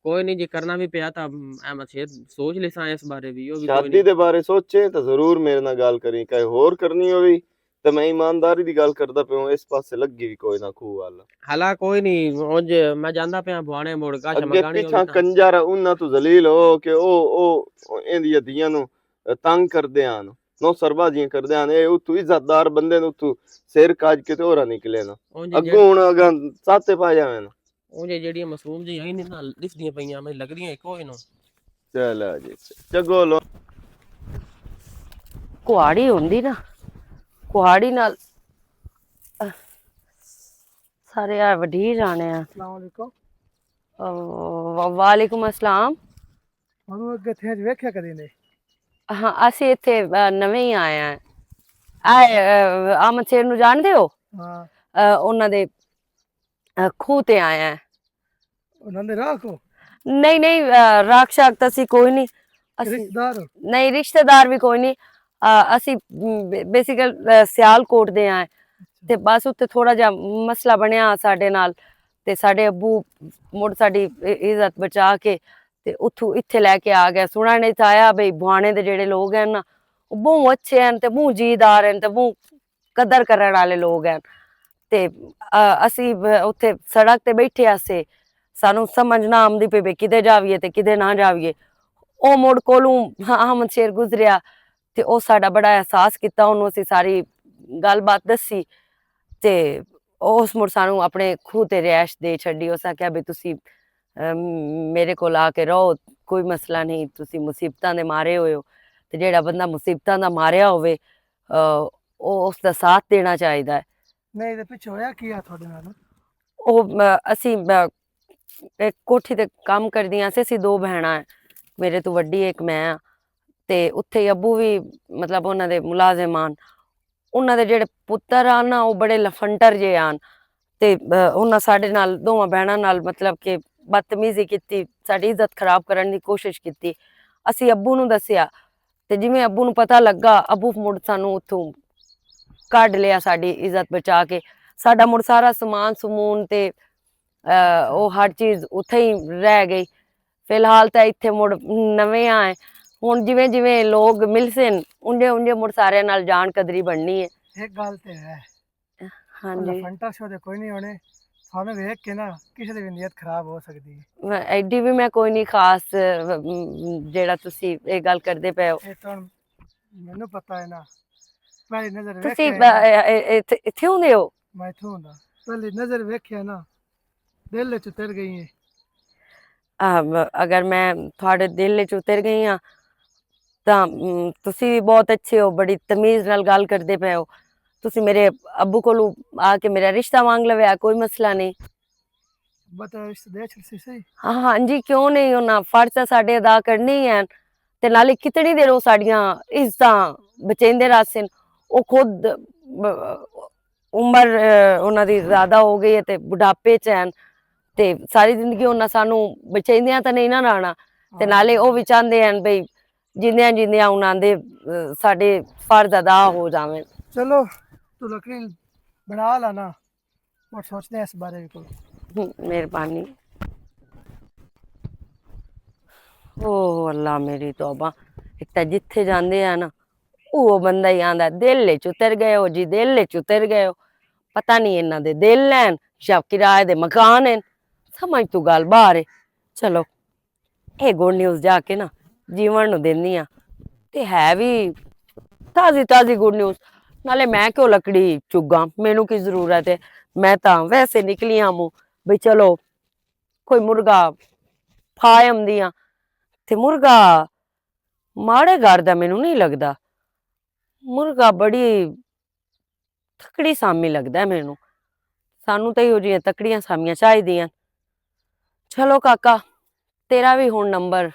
ਕੋਈ ਨਹੀਂ ਜੇ ਕਰਨਾ ਵੀ ਪਿਆ ਤਾਂ ਐ ਮਛੇਰ ਸੋਚ ਲੈਸਾਂ ਇਸ ਬਾਰੇ ਵੀ। ਉਹ ਵੀ ਕੋਈ ਸ਼ਾਦੀ ਨਹੀਂ ਦੇ ਬਾਰੇ ਸੋਚੇ ਤਾਂ ਜ਼ਰੂਰ ਮੇਰੇ ਨਾਲ ਗੱਲ ਕਰੀ, ਕਹੇ ਹੋਰ ਕਰਨੀ ਹੋਵੇ ਤੇ ਮੈਂ ਇਮਾਨਦਾਰੀ ਦੀ ਗੱਲ ਕਰਦਾ ਪਿਆ, ਇਸ ਪਾਸੇ ਲੱਗੀ ਵੀ ਕੋਈ ਨਾ ਖੂਹ ਵੱਲ। ਹਲਾ ਕੋਈ ਨਹੀਂ ਉਂਝ ਮੈਂ ਜਾਂਦਾ ਪਿਆ ਬੁਆਣੇ ਮੋੜ ਕਾ ਅੱਗੇ ਸ਼ਮਗਾਣੀ ਪਿੱਛਾ ਕੰਜਰ ਉਹਨਾਂ ਤੋਂ ਜ਼ਲੀਲ ਹੋ ਕੇ ਉਹ ਇਹਦੀਆਂ ਧੀਆਂ ਨੂੰ ਤੰਗ ਕਰਦੇ ਹਨ, ਨੋ ਸਰਬਾਜ਼ੀਆਂ ਕਰਦੇ ਹਨ। ਇਹ ਉਤੋਂ ਇੱਜ਼ਤਦਾਰ ਬੰਦੇ ਨੂੰ ਤੂੰ ਸਿਰ ਕਾਜ ਕੇ ਤੇ ਹੋਰਾ ਨਿਕਲੇ ਨਾ ਅੱਗੋਂ ਹੁਣ ਅਗਾਂ ਸਾਤੇ ਪਾ ਜਾਵੇਂ ਨਾ। ਉਹ ਜਿਹੜੀਆਂ ਮਾਸੂਮ ਜਿਹੀਆਂ ਹੀ ਨਹੀਂ ਨਾਲ ਦਿਸਦੀਆਂ ਪਈਆਂ ਮੈਨੂੰ ਲੱਗਦੀਆਂ ਇੱਕੋ ਹੀ ਨੂੰ। ਚੱਲ ਆ ਜੀ ਚੱਗੋ ਲੋ ਕੁਹਾੜੀ ਹੁੰਦੀ ਨਾ, ਕੁਹਾੜੀ ਨਾਲ ਸਾਰੇ ਆ ਵਢੀ ਜਾਣੇ ਆ। अस्सलाम वालेकुम। ਵਾਲੇਕੁਮ ਅਸਲਾਮ। ਤੁਹਾਨੂੰ ਅੱਗੇ ਇੱਥੇ ਵੇਖਿਆ ਕਦੀ ਨਹੀਂ? ਹਾਂ ਅਸੀਂ ਇੱਥੇ ਨਵੇਂ ਹੀ ਆਏ ਆ। ਆਮਦ ਸ਼ੇਰ ਨੂੰ ਜਾਣਦੇ ਹੋ? ਹਾਂ, ਉਹਨਾਂ ਦੇ ਖੂਹ ਤੇ ਆਏ ਆ। ਉਹਨਾਂ ਦੇ ਰਾਹ ਕੋ ਨਹੀਂ ਨਹੀਂ ਰਾਖਸ਼ਾਕ ਤਾਂ ਅਸੀਂ ਕੋਈ ਨਹੀਂ। ਅਸੀਂ ਰਿਸ਼ਤੇਦਾਰ ਹੋ? ਨਹੀਂ ਰਿਸ਼ਤੇਦਾਰ ਵੀ ਕੋਈ ਨਹੀਂ। ਅਸੀਂ ਬੇਸਿਕਲ ਸਿਆਲਕੋਟ ਦੇ ਆ ਤੇ ਬਸ ਉੱਥੇ ਥੋੜਾ ਜਿਹਾ ਮਸਲਾ ਬਣਿਆ ਸਾਡੇ ਨਾਲ ਤੇ ਸਾਡੇ ਅੱਬੂ ਮੁੜ ਸਾਡੀ ਇੱਜ਼ਤ ਬਚਾ ਕੇ ਤੇ ਉੱਥੋਂ ਇੱਥੇ ਲੈ ਕੇ ਆ ਗਿਆ। ਸੁਣਨ ਨੇ ਆਇਆ ਬਈ ਬੁਆਣੇ ਦੇ ਜਿਹੜੇ ਲੋਕ ਹਨ ਨਾ ਉਹ ਬਹੁਤ ਅੱਛੇ ਹਨ ਤੇ ਬਹੁਤ ਜੀਦਾਰ ਹਨ ਤੇ ਬਹੁਤ ਕਦਰ ਕਰਨ ਵਾਲੇ ਲੋਕ ਹਨ। ਤੇ ਅਸੀਂ ਉੱਥੇ ਸੜਕ ਤੇ ਬੈਠੇ ਆਸੇ ਸਾਨੂੰ ਸਮਝ ਨਾ ਆਉਂਦੀ ਪਈ ਵੀ ਕਿਤੇ ਜਾਵੀਏ ਤੇ ਕਿਤੇ ਨਾ ਜਾਵੀਏ। ਉਹ ਮੁੜ ਕੋਲੋਂ ਅਹਿਮਦ ਸ਼ੇਰ ਗੁਜ਼ਰਿਆ ਤੇ ਉਹ ਸਾਡਾ ਬੜਾ ਅਹਿਸਾਸ ਕੀਤਾ। ਉਹਨੂੰ ਅਸੀਂ ਸਾਰੀ ਗੱਲਬਾਤ ਦੱਸੀ ਤੇ ਉਸ ਮੁੜ ਸਾਨੂੰ ਆਪਣੇ ਖੂਹ ਤੇ ਰਿਹਾਇਸ਼ ਦੇ ਛੱਡੀ। ਉਸ ਆਖਿਆ ਵੀ ਤੁਸੀਂ ਮੇਰੇ ਕੋਲ ਆ ਕੇ ਰਹੋ, ਕੋਈ ਮਸਲਾ ਨਹੀਂ, ਤੁਸੀਂ ਮੁਸੀਬਤਾਂ ਦੇ ਮਾਰੇ ਹੋਏ ਹੋ ਤੇ ਜਿਹੜਾ ਬੰਦਾ ਮੁਸੀਬਤਾਂ ਦਾ ਮਾਰਿਆ ਹੋਵੇ ਉਹ ਉਸ ਦਾ ਸਾਥ ਦੇਣਾ ਚਾਹੀਦਾ ਹੈ। ਨਹੀਂ ਇਹਦੇ ਪਿੱਛੇ ਹੋਇਆ ਕੀ ਆ ਤੁਹਾਡੇ ਨਾਲ? ਉਹ ਅਸੀਂ ਇੱਕ ਕੋਠੀ ਤੇ ਕੰਮ ਕਰਦੀਆਂ ਸੀ। ਅਸੀਂ ਦੋ ਭੈਣਾਂ ਹੈ, ਮੇਰੇ ਤੋਂ ਵੱਡੀ ਇੱਕ ਮੈਂ ਆ ਤੇ ਉੱਥੇ ਅੱਬੂ ਵੀ ਮਤਲਬ ਉਹਨਾਂ ਦੇ ਮੁਲਾਜ਼ਮ ਆਨ। ਉਹਨਾਂ ਦੇ ਜਿਹੜੇ ਪੁੱਤਰ ਆ ਨਾ ਉਹ ਬੜੇ ਲਫੰਟਰ ਜੇ ਆਨ ਤੇ ਉਹਨਾਂ ਸਾਡੇ ਨਾਲ ਦੋਵਾਂ ਭੈਣਾਂ ਨਾਲ ਮਤਲਬ ਕਿ ਬਦਤਮੀਜ਼ੀ ਕੀਤੀ, ਸਾਡੀ ਇੱਜ਼ਤ ਖਰਾਬ ਕਰਨ ਦੀ ਕੋਸ਼ਿਸ਼ ਕੀਤੀ। ਅਸੀਂ ਅੱਬੂ ਨੂੰ ਦੱਸਿਆ ਤੇ ਜਿਵੇਂ ਅੱਬੂ ਨੂੰ ਪਤਾ ਲੱਗਾ ਅੱਬੂ ਮੁੜ ਸਾਨੂੰ ਉੱਥੋਂ ਕੱਢ ਲਿਆ ਸਾਡੀ ਇੱਜ਼ਤ ਬਚਾ ਕੇ। ਸਾਡਾ ਮੁੜ ਸਾਰਾ ਸਮਾਨ ਸਮੂਨ ਤੇ ਉਹ ਹਰ ਚੀਜ਼ ਉੱਥੇ ਹੀ ਰਹਿ ਗਈ। ਫਿਲਹਾਲ ਤਾਂ ਇੱਥੇ ਮੁੜ ਨਵੇਂ ਆਏ। ਹੁਣ ਜਿਵੇਂ ਜਿਵੇਂ ਲੋਕ ਮਿਲਸੇ ਉਂਝੇ ਉਂਝੇ ਮੁੜ ਸਾਰਿਆਂ ਨਾਲ ਜਾਣ ਕਦਰੀ ਬਣਨੀ ਹੈ। ਇੱਕ ਗੱਲ ਤੇ ਹੈ, ਹਾਂਜੀ ਫੰਟਾ ਸ਼ੋ ਦੇ ਕੋਈ ਨਹੀਂ ਹੋਣੇ। ਤੁਹਾਨੂੰ ਵੇਖ ਕੇ ਨਾ ਕਿਸੇ ਦੀ ਵੀ ਨੀਅਤ ਖਰਾਬ ਹੋ ਸਕਦੀ ਹੈ। ਐਡੀ ਵੀ ਮੈਂ ਕੋਈ ਨਹੀਂ ਖਾਸ ਜਿਹੜਾ ਤੁਸੀਂ ਇਹ ਗੱਲ ਕਰਦੇ ਪਏ ਹੋ। ਇਹ ਤਾਂ ਮੈਨੂੰ ਪਤਾ ਹੈ ਨਾ, ਪਹਿਲੀ ਨਜ਼ਰ ਤੁਸੀਂ ਵੇਖਿਆ ਇੱਥੇ ਹੁੰਦੇ ਹੋ? ਮੈਂ ਇੱਥੋਂ ਹੁੰਦਾ, ਪਹਿਲੀ ਨਜ਼ਰ ਵੇਖਿਆ ਨਾ ਦਿਲ ਚ ਉਤਰ ਗਈ ਹੈ। ਅਗਰ ਮੈਂ ਤੁਹਾਡੇ ਦਿਲ 'ਚ ਉਤਰ ਗਈ ਹਾਂ ਤਾਂ ਤੁਸੀਂ ਵੀ ਬਹੁਤ ਅੱਛੇ ਹੋ, ਬੜੀ ਤਮੀਜ਼ ਨਾਲ ਗੱਲ ਕਰਦੇ ਪਏ ਹੋ। ਤੁਸੀਂ ਮੇਰੇ ਅੱਬੂ ਕੋਲੋਂ ਆ ਕੇ ਮੇਰਾ ਰਿਸ਼ਤਾ ਮੰਗ ਲਵਿਆ, ਕੋਈ ਮਸਲਾ ਨਹੀਂ। ਬਤਾ ਇਸ ਦੇ ਛੇ ਸਹੀ। ਹਾਂ ਹਾਂਜੀ ਕਿਉਂ ਨਹੀਂ, ਉਹਨਾਂ ਫਰਜ਼ ਤਾਂ ਸਾਡੇ ਅਦਾ ਕਰਨੇ ਹੀ ਹਨ ਤੇ ਨਾਲੇ ਕਿਤਨੀ ਦੇਰ ਉਹ ਸਾਡੀਆਂ ਇੱਜ਼ਤਾਂ ਬਚਾਉਂਦੇ ਰਾਸਨ। ਉਹ ਖੁਦ ਉਮਰ ਉਹਨਾਂ ਦੀ ਜ਼ਿਆਦਾ ਹੋ ਗਈ ਹੈ ਤੇ ਬੁਢਾਪੇ 'ਚ ਹਨ ਤੇ ਸਾਰੀ ਜ਼ਿੰਦਗੀ ਉਹਨਾਂ ਸਾਨੂੰ ਬਚਾਉਂਦਿਆਂ ਤਾਂ ਨਹੀਂ ਨਾ ਰਹਿਣਾ ਤੇ ਨਾਲੇ ਉਹ ਵੀ ਚਾਹੁੰਦੇ ਹਨ ਬਈ ਜਿੰਦਿਆਂ ਜਿੰਦਿਆਂ ਉਹਨਾਂ ਦੇ ਸਾਡੇ ਫਰਜ਼ ਅਦਾ ਹੋ ਜਾਵੇ। ਚਲੋ ਤੂੰ ਲੱਕੜੀ ਬਣਾ ਲਾ ਨਾ, और सोचते हैं इस बारे में कोई। ਮਿਹਰਬਾਨੀ। ਓ ਅੱਲਾ ਮੇਰੀ ਤੌਬਾ। ਇੱਕ ਤਾਂ ਜਿੱਥੇ ਜਾਂਦੇ ਆ ਨਾ ਉਹ ਬੰਦਾ ਹੀ ਆਂਦਾ ਦਿਲ ਚ ਉਤਰ ਗਏ ਹੋ ਜੀ, ਦਿਲ ਚ ਉਤਰ ਗਏ ਹੋ। ਪਤਾ ਨਹੀਂ ਇਹਨਾਂ ਦੇ ਦਿਲ ਲੈਣ ਜਾਂ ਕਿਰਾਏ ਦੇ ਮਕਾਨ ਹਨ, ਸਮਝ ਤੂੰ ਗੱਲ ਬਾਹਰ ਹੈ। ਚਲੋ ਇਹ ਗੁੱਡ ਨਿਊਜ਼ ਜਾ ਕੇ ਨਾ ਜੀਵਨ ਨੂੰ ਦਿੰਦੀ ਆ ਤੇ ਹੈ ਵੀ ਤਾਜ਼ੀ ਤਾਜ਼ੀ ਗੁੱਡ ਨਿਊਜ਼। ਨਾਲੇ ਮੈਂ ਕਿਉਂ ਲੱਕੜੀ ਚੁੱਗਾ, ਮੈਨੂੰ ਕੀ ਜ਼ਰੂਰਤ ਹੈ। ਮੈਂ ਤਾਂ ਵੈਸੇ ਨਿਕਲੀ ਆਮੂ ਬਈ ਚਲੋ ਕੋਈ ਮੁਰਗਾ ਫਾਇ ਆਉਂਦੀਆਂ ਤੇ ਮੁਰਗਾ ਮਾੜੇ ਘਰ ਦਾ ਮੈਨੂੰ ਨਹੀਂ ਲੱਗਦਾ। ਮੁਰਗਾ ਬੜੀ ਤਕੜੀ ਸਾਮੀ ਲੱਗਦਾ ਮੈਨੂੰ। ਸਾਨੂੰ ਤਾਂ ਇਹੋ ਜਿਹੀਆਂ ਤਕੜੀਆਂ ਸਾਮੀਆਂ ਚਾਹੀਦੀਆਂ। ਚਲੋ ਕਾਕਾ, ਤੇਰਾ ਵੀ ਹੁਣ ਨੰਬਰ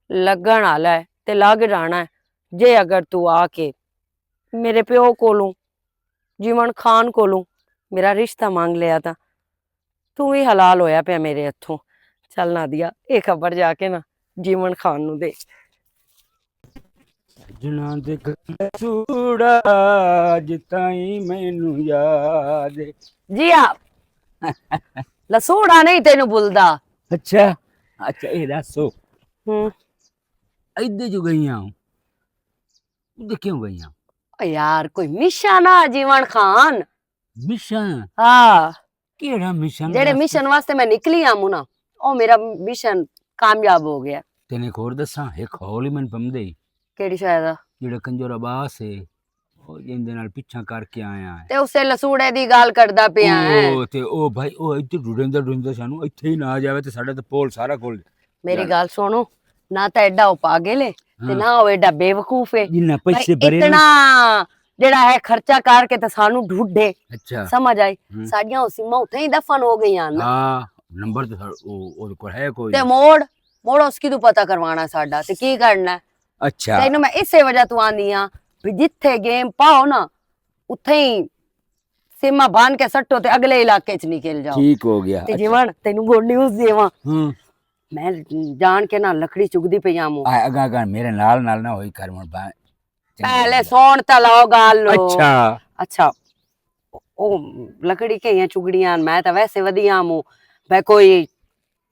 ਲੱਗਣ ਵਾਲਾ ਹੈ ਤੇ ਲੱਗ ਜਾਣਾ ਹੈ। ਜੇ ਅਗਰ ਤੂੰ ਆ ਕੇ ਮੇਰੇ ਪਿਓ ਕੋਲੋਂ, ਜੀਵਨ ਖਾਨ ਕੋਲੋਂ ਮੇਰਾ ਰਿਸ਼ਤਾ ਮੰਗ ਲਿਆ ਤਾਂ ਤੂੰ ਵੀ ਹਲਾਲ ਹੋਇਆ ਪਿਆ ਮੇਰੇ ਹੱਥੋਂ। ਚੱਲ ਨਾਦੀਆ, ਇਹ ਖਬਰ ਜਾ ਕੇ ਨਾ ਜੀਵਨ ਖਾਨ ਨੂੰ ਦੇ। ਜਨਾਂ ਦੇ ਸੂੜਾ ਜਿਤਾਈ ਮੈਨੂੰ ਯਾਦ ਏ। ਜੀ ਆ ਲਸੂੜਾ ਨਹੀਂ ਤੈਨੂੰ ਬੁਲਦਾ। ਅੱਛਾ ਅੱਛਾ, ਇਹ ਦੱਸੋ ਹੂੰ ਇੱਧੇ ਜੋ ਗਈਆਂ ਉਹਦੇ ਕਿਉਂ ਗਈਆਂ? ਓ ਯਾਰ ਕੋਈ ਮਿਸ਼ਨ ਆ ਜੀਵਨ ਖਾਨ। ਮਿਸ਼ਨ? ਹਾਂ, ਕਿਹੜਾ ਮਿਸ਼ਨ? ਜਿਹੜੇ ਮਿਸ਼ਨ ਵਾਸਤੇ ਮੈਂ ਨਿਕਲੀ ਆਮੂ ਨਾ, ਉਹ ਮੇਰਾ ਮਿਸ਼ਨ ਕਾਮਯਾਬ ਹੋ ਗਿਆ। ਤੈਨੂੰ ਇੱਕ ਹੋਰ ਦੱਸਾਂ, ਇੱਕ ਹੌਲੀ ਮਨ ਪੰਦੇ ਕਿਹੜੀ ਸ਼ਾਇਦ ਆ? ਜਿਹੜਾ ਕੰਜਰ ਆਬਾਸ ਹੈ, ਉਹ ਜਿੰਦੇ ਨਾਲ ਪਿੱਛਾ ਕਰਕੇ ਆਇਆ ਹੈ। ਤੇ ਉਸੇ ਲਸੂੜੇ ਦੀ ਗੱਲ ਕਰਦਾ ਪਿਆ ਹੈ। ਉਹ ਤੇ ਉਹ ਭਾਈ ਉਹ ਇੱਥੇ ਡੁੱਡਿੰਦਾ ਸਾਨੂੰ ਇੱਥੇ ਹੀ ਨਾ ਆ ਜਾਵੇ ਤੇ ਸਾਡਾ ਤਾਂ ਪੋਲ ਸਾਰਾ ਖੋਲ ਦੇ। ਮੇਰੀ ਗੱਲ ਸੁਣੋ, ਨਾ ਤਾਂ ਐਡਾ ਉਹ ਪਾਗਲ ਹੈ ਤੇ ਨਾ ਉਹ ਐਡਾ ਬੇਵਕੂਫ ਹੈ। ਜਿੰਨਾ ਭਾਈ ਪੈਸੇ ਭਰੇ ਇਤਨਾ ਜਿਹੜਾ ਹੈ ਖਰਚਾ ਕਰਕੇ ਤੇ ਸਾਨੂੰ ਢੂਢੇ। ਅੱਛਾ ਸਮਝ ਆਈ? ਸਾਡੀਆਂ ਉਹ ਸੀਮਾਂ ਉੱਥੇ ਹੀ ਦਫਨ ਹੋ ਗਈਆਂ ਨਾ। ਹਾਂ, ਨੰਬਰ ਤੇ ਉਹ ਉਹਦੇ ਕੋਲ ਹੈ ਕੋਈ? ਤੇ ਮੋੜ ਉਸकी ਤੂੰ ਪਤਾ ਕਰਵਾਣਾ ਸਾਡਾ ਤੇ ਕੀ ਕਰਨਾ। ਅੱਛਾ, ਤੈਨੂੰ ਮੈਂ ਇਸੇ ਵਜ੍ਹਾ ਤੋਂ ਆਂਦੀ ਆ ਵੀ ਜਿੱਥੇ ਗੇਮ ਪਾਓ ਨਾ ਉੱਥੇ ਹੀ ਸੀਮਾ ਬਾਂਧ ਕੇ ਸੱਟੋ ਤੇ ਅਗਲੇ ਇਲਾਕੇ ਚ ਨਿਕਲ ਜਾਓ। ਠੀਕ ਹੋ ਗਿਆ। ਤੇ ਜੀਵਨ ਤੈਨੂੰ ਗੁੱਡ ਨਿਊਜ਼ ਦੇਵਾਂ, ਹੂੰ, ਮੈਂ ਜਾਣ ਕੇ ਨਾ ਲੱਕੜੀ ਚੁਗਦੀ ਪਈ ਆਮੂ। ਅਗਾ ਮੇਰੇ ਨਾਲ ਨਾ ਹੋਈ ਕਰ ਮਨ ਬਾ। ਪਹਿਲੇ ਸੌਣ ਤਾਂ ਲਾਓ ਗੱਲ। ਅੱਛਾ ਅੱਛਾ, ਉਹ ਲੱਕੜੀ ਕਈਆਂ ਚੁਗੜੀਆਂ ਮੈਂ ਤਾਂ ਵੈਸੇ ਵਧੀਆ ਆਮੂ। ਮੈਂ ਕੋਈ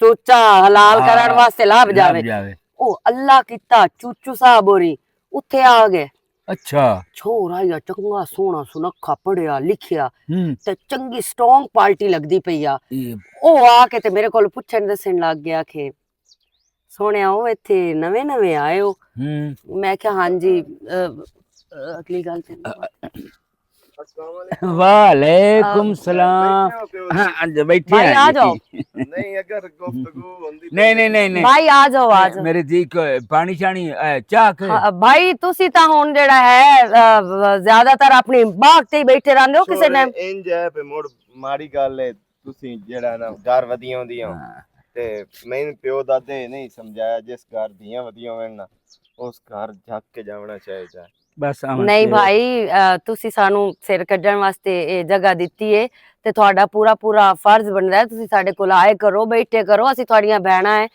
ਚੂਚਾ ਹਲਾਲ ਕਰਨ ਵਾਸਤੇ ਲੱਭ ਜਾਵੇ। ਉਹ ਅੱਲਾ ਕੀਤਾ ਚੂਚੂ ਸਾਹਿਬ ਹੋਰੀ ਉੱਥੇ ਆ ਗਏ। ਅੱਛਾ, ਛੋਰਾ ਜਾਂ ਚੰਗਾ ਸੋਹਣਾ ਸੁਨੱਖਾ ਪੜਿਆ ਲਿਖਿਆ ਹੂੰ, ਤੇ ਚੰਗੀ ਸਟਰੋਂਗ ਪਾਰਟੀ ਲੱਗਦੀ ਪਈ ਆ। ਇਹ ਉਹ ਆ ਕੇ ਤੇ ਮੇਰੇ ਕੋਲ ਪੁੱਛਣ ਦੱਸਣ ਲੱਗ ਗਿਆ ਕਿ ਸੋਹਣਿਆ ਉਹ ਇੱਥੇ ਨਵੇਂ ਨਵੇਂ ਆਏ ਹੋ? ਹੂੰ, ਮੈਂ ਕਿਹਾ ਹਾਂਜੀ। ਅਗਲੀ ਗੱਲ ਤੇ वालेकुम सलाम। हाँ, बैठिए भाई आ जाओ। नहीं अगर गुफ्तगू होंदी नहीं भाई आ जाओ आ जाओ। मेरे जी को पानी शानी चाह के ਹਾਂ, ਭਾਈ ਤੁਸੀਂ ਤਾਂ ਹੁਣ ਜਿਹੜਾ ਹੈ ਜ਼ਿਆਦਾਤਰ ਆਪਣੀ ਬਾਗ ਤੇ ਹੀ ਬੈਠੇ ਰਹਿੰਦੇ ਹੋ ਕਿਸੇ ਨੇ। ਇੰਜ ਹੈ ਤੇ ਮੁੜ ਮਾੜੀ ਗੱਲ ਹੈ ਤੁਸੀਂ ਜਿਹੜਾ ਨਾ ਘਰ ਵਧੀਆਂ ਹੁੰਦੀਆਂ ਤੇ ਮੈਨੂੰ ਪਿਓ ਦਾਦੇ ਨਹੀਂ ਸਮਝਾਇਆ ਜਿਸ ਘਰ ਦੀਆਂ ਵਧੀਆਂ ਹੋਣ ਨਾ ਉਸ ਘਰ ਝੱਕ ਕੇ ਜਾਵਣਾ ਚਾਹੀਦਾ। बस ਨਹੀਂ ਭਾਈ, ਤੁਸੀਂ ਸਾਨੂੰ ਸਿਰ ਕੱਢਣ ਵਾਸਤੇ ਇਹ ਜਗ੍ਹਾ ਦਿੱਤੀ ਏ ਤੇ ਤੁਹਾਡਾ ਪੂਰਾ ਫਰਜ਼ ਬਣਦਾ ਹੈ ਤੁਸੀਂ ਸਾਡੇ ਕੋਲ ਆਏ ਕਰੋ, ਬੈਠੇ ਕਰੋ। ਅਸੀਂ ਤੁਹਾਡੀਆਂ ਭੈਣਾਂ ਹੈ,